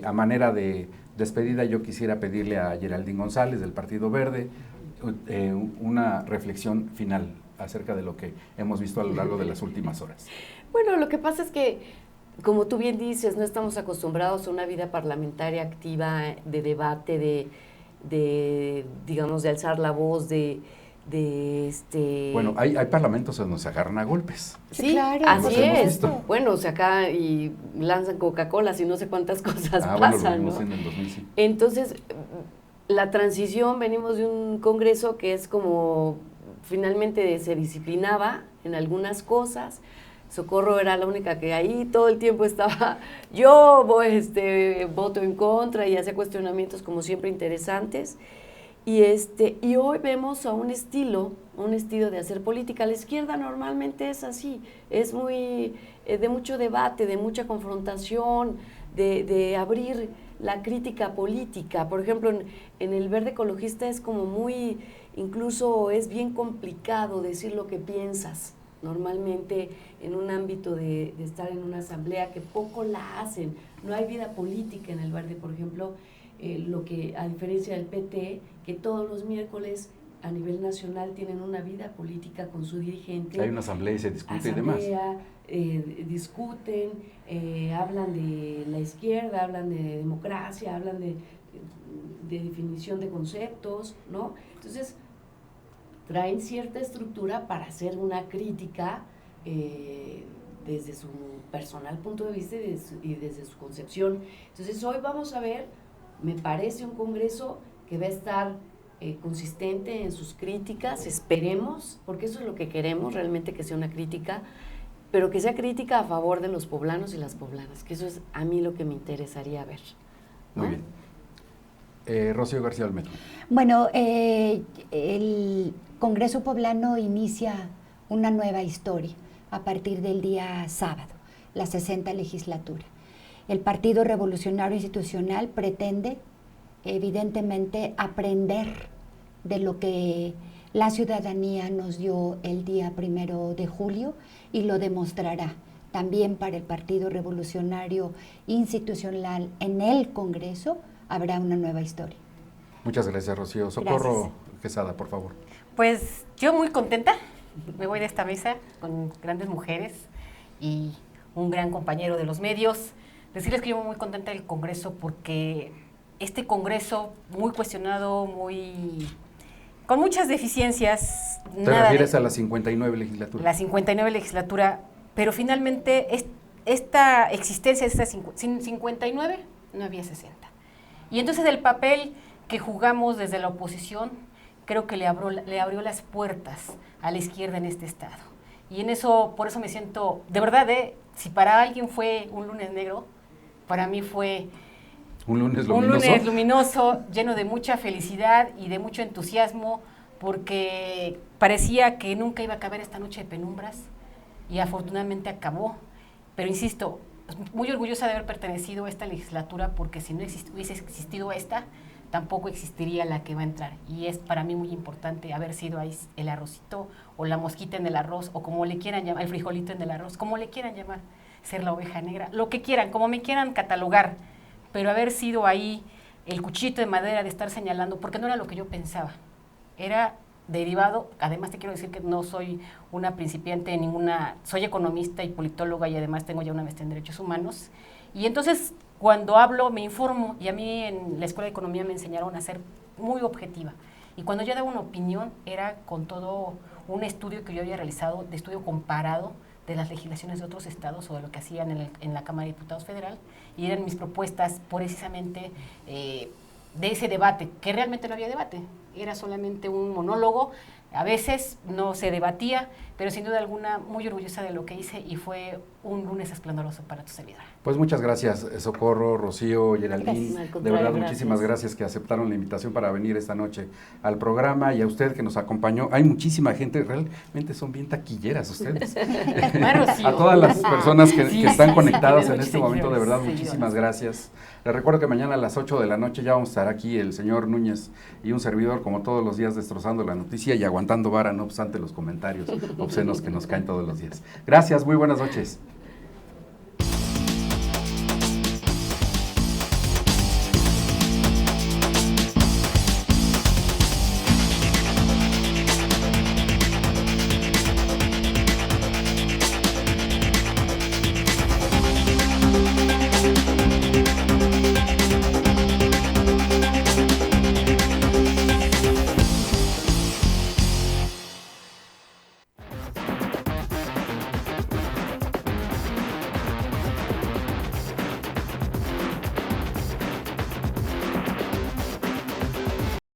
a manera de despedida, yo quisiera pedirle a Geraldine González del Partido Verde una reflexión final acerca de lo que hemos visto a lo largo de las últimas horas. Bueno, lo que pasa es que, como tú bien dices, no estamos acostumbrados a una vida parlamentaria activa, de debate, de digamos, de alzar la voz, Bueno, hay parlamentos donde se agarran a golpes. Sí, claro, así es. Visto. Bueno, se acá y lanzan Coca-Cola y no sé cuántas cosas Bueno, pasan, lo ¿no? vimos en el 2005. Entonces, la transición, venimos de un congreso que es como, finalmente se disciplinaba en algunas cosas. Socorro era la única que ahí todo el tiempo estaba, yo voto en contra, y hacía cuestionamientos como siempre interesantes. Y hoy vemos a un estilo de hacer política. La izquierda normalmente es así, es muy de mucho debate, de mucha confrontación, de abrir la crítica política. Por ejemplo, en el Verde Ecologista es como muy, incluso es bien complicado decir lo que piensas. Normalmente en un ámbito de estar en una asamblea, que poco la hacen, no hay vida política en el Verde, por ejemplo. Lo que, a diferencia del PT, que todos los miércoles a nivel nacional tienen una vida política con su dirigente. Hay una asamblea y se discute y demás. Discuten, hablan de la izquierda, hablan de democracia, hablan de definición de conceptos, ¿no? Entonces, traen cierta estructura para hacer una crítica desde su personal punto de vista y desde su concepción. Entonces, hoy vamos a ver, me parece un congreso que va a estar consistente en sus críticas, esperemos, porque eso es lo que queremos, realmente que sea una crítica, pero que sea crítica a favor de los poblanos y las poblanas, que eso es a mí lo que me interesaría ver, ¿no? Muy bien. Rocío García Olmedo. Bueno, el Congreso Poblano inicia una nueva historia a partir del día sábado, la 60ª legislatura. El Partido Revolucionario Institucional pretende, evidentemente, aprender de lo que la ciudadanía nos dio el día 1 de julio y lo demostrará. También para el Partido Revolucionario Institucional en el Congreso habrá una nueva historia. Muchas gracias, Rocío. Socorro Gracias. Quesada, por favor. Pues yo muy contenta, me voy de esta mesa con grandes mujeres y un gran compañero de los medios. Decirles que yo muy contenta del Congreso porque este Congreso muy cuestionado, con muchas deficiencias. ¿Te refieres a la 59 legislatura? La 59 legislatura, pero finalmente esta existencia de sin 59 no había 60. Y entonces el papel que jugamos desde la oposición creo que le abrió las puertas a la izquierda en este estado. Y en eso, por eso me siento, de verdad, si para alguien fue un lunes negro, para mí fue un lunes luminoso, lleno de mucha felicidad y de mucho entusiasmo, porque parecía que nunca iba a acabar esta noche de penumbras y afortunadamente acabó. Pero insisto, muy orgullosa de haber pertenecido a esta legislatura, porque si no hubiese existido esta, tampoco existiría la que va a entrar. Y es para mí muy importante haber sido ahí el arrocito o la mosquita en el arroz, o como le quieran llamar, el frijolito en el arroz, como le quieran llamar, ser la oveja negra, lo que quieran, como me quieran catalogar, pero haber sido ahí el cuchillito de madera de estar señalando, porque no era lo que yo pensaba, era derivado. Además te quiero decir que no soy una principiante en soy economista y politóloga y además tengo ya una maestría en Derechos Humanos, y entonces cuando hablo me informo, y a mí en la Escuela de Economía me enseñaron a ser muy objetiva, y cuando yo daba una opinión era con todo un estudio que yo había realizado, de estudio comparado de las legislaciones de otros estados o de lo que hacían en la Cámara de Diputados Federal, y eran mis propuestas precisamente de ese debate, que realmente no había debate, era solamente un monólogo, a veces no se debatía, pero sin duda alguna muy orgullosa de lo que hice, y fue un lunes esplendoroso para tu servidora. Pues muchas gracias, Socorro, Rocío, Geraldine, de verdad muchísimas gracias que aceptaron la invitación para venir esta noche al programa, y a usted que nos acompañó. Hay muchísima gente, realmente son bien taquilleras ustedes. A todas las personas que están conectadas en este momento, de verdad muchísimas gracias. Les recuerdo que mañana a las 8 de la noche ya vamos a estar aquí el señor Núñez y un servidor, como todos los días, destrozando la noticia y aguantando vara, no obstante los comentarios obscenos que nos caen todos los días. Gracias, muy buenas noches.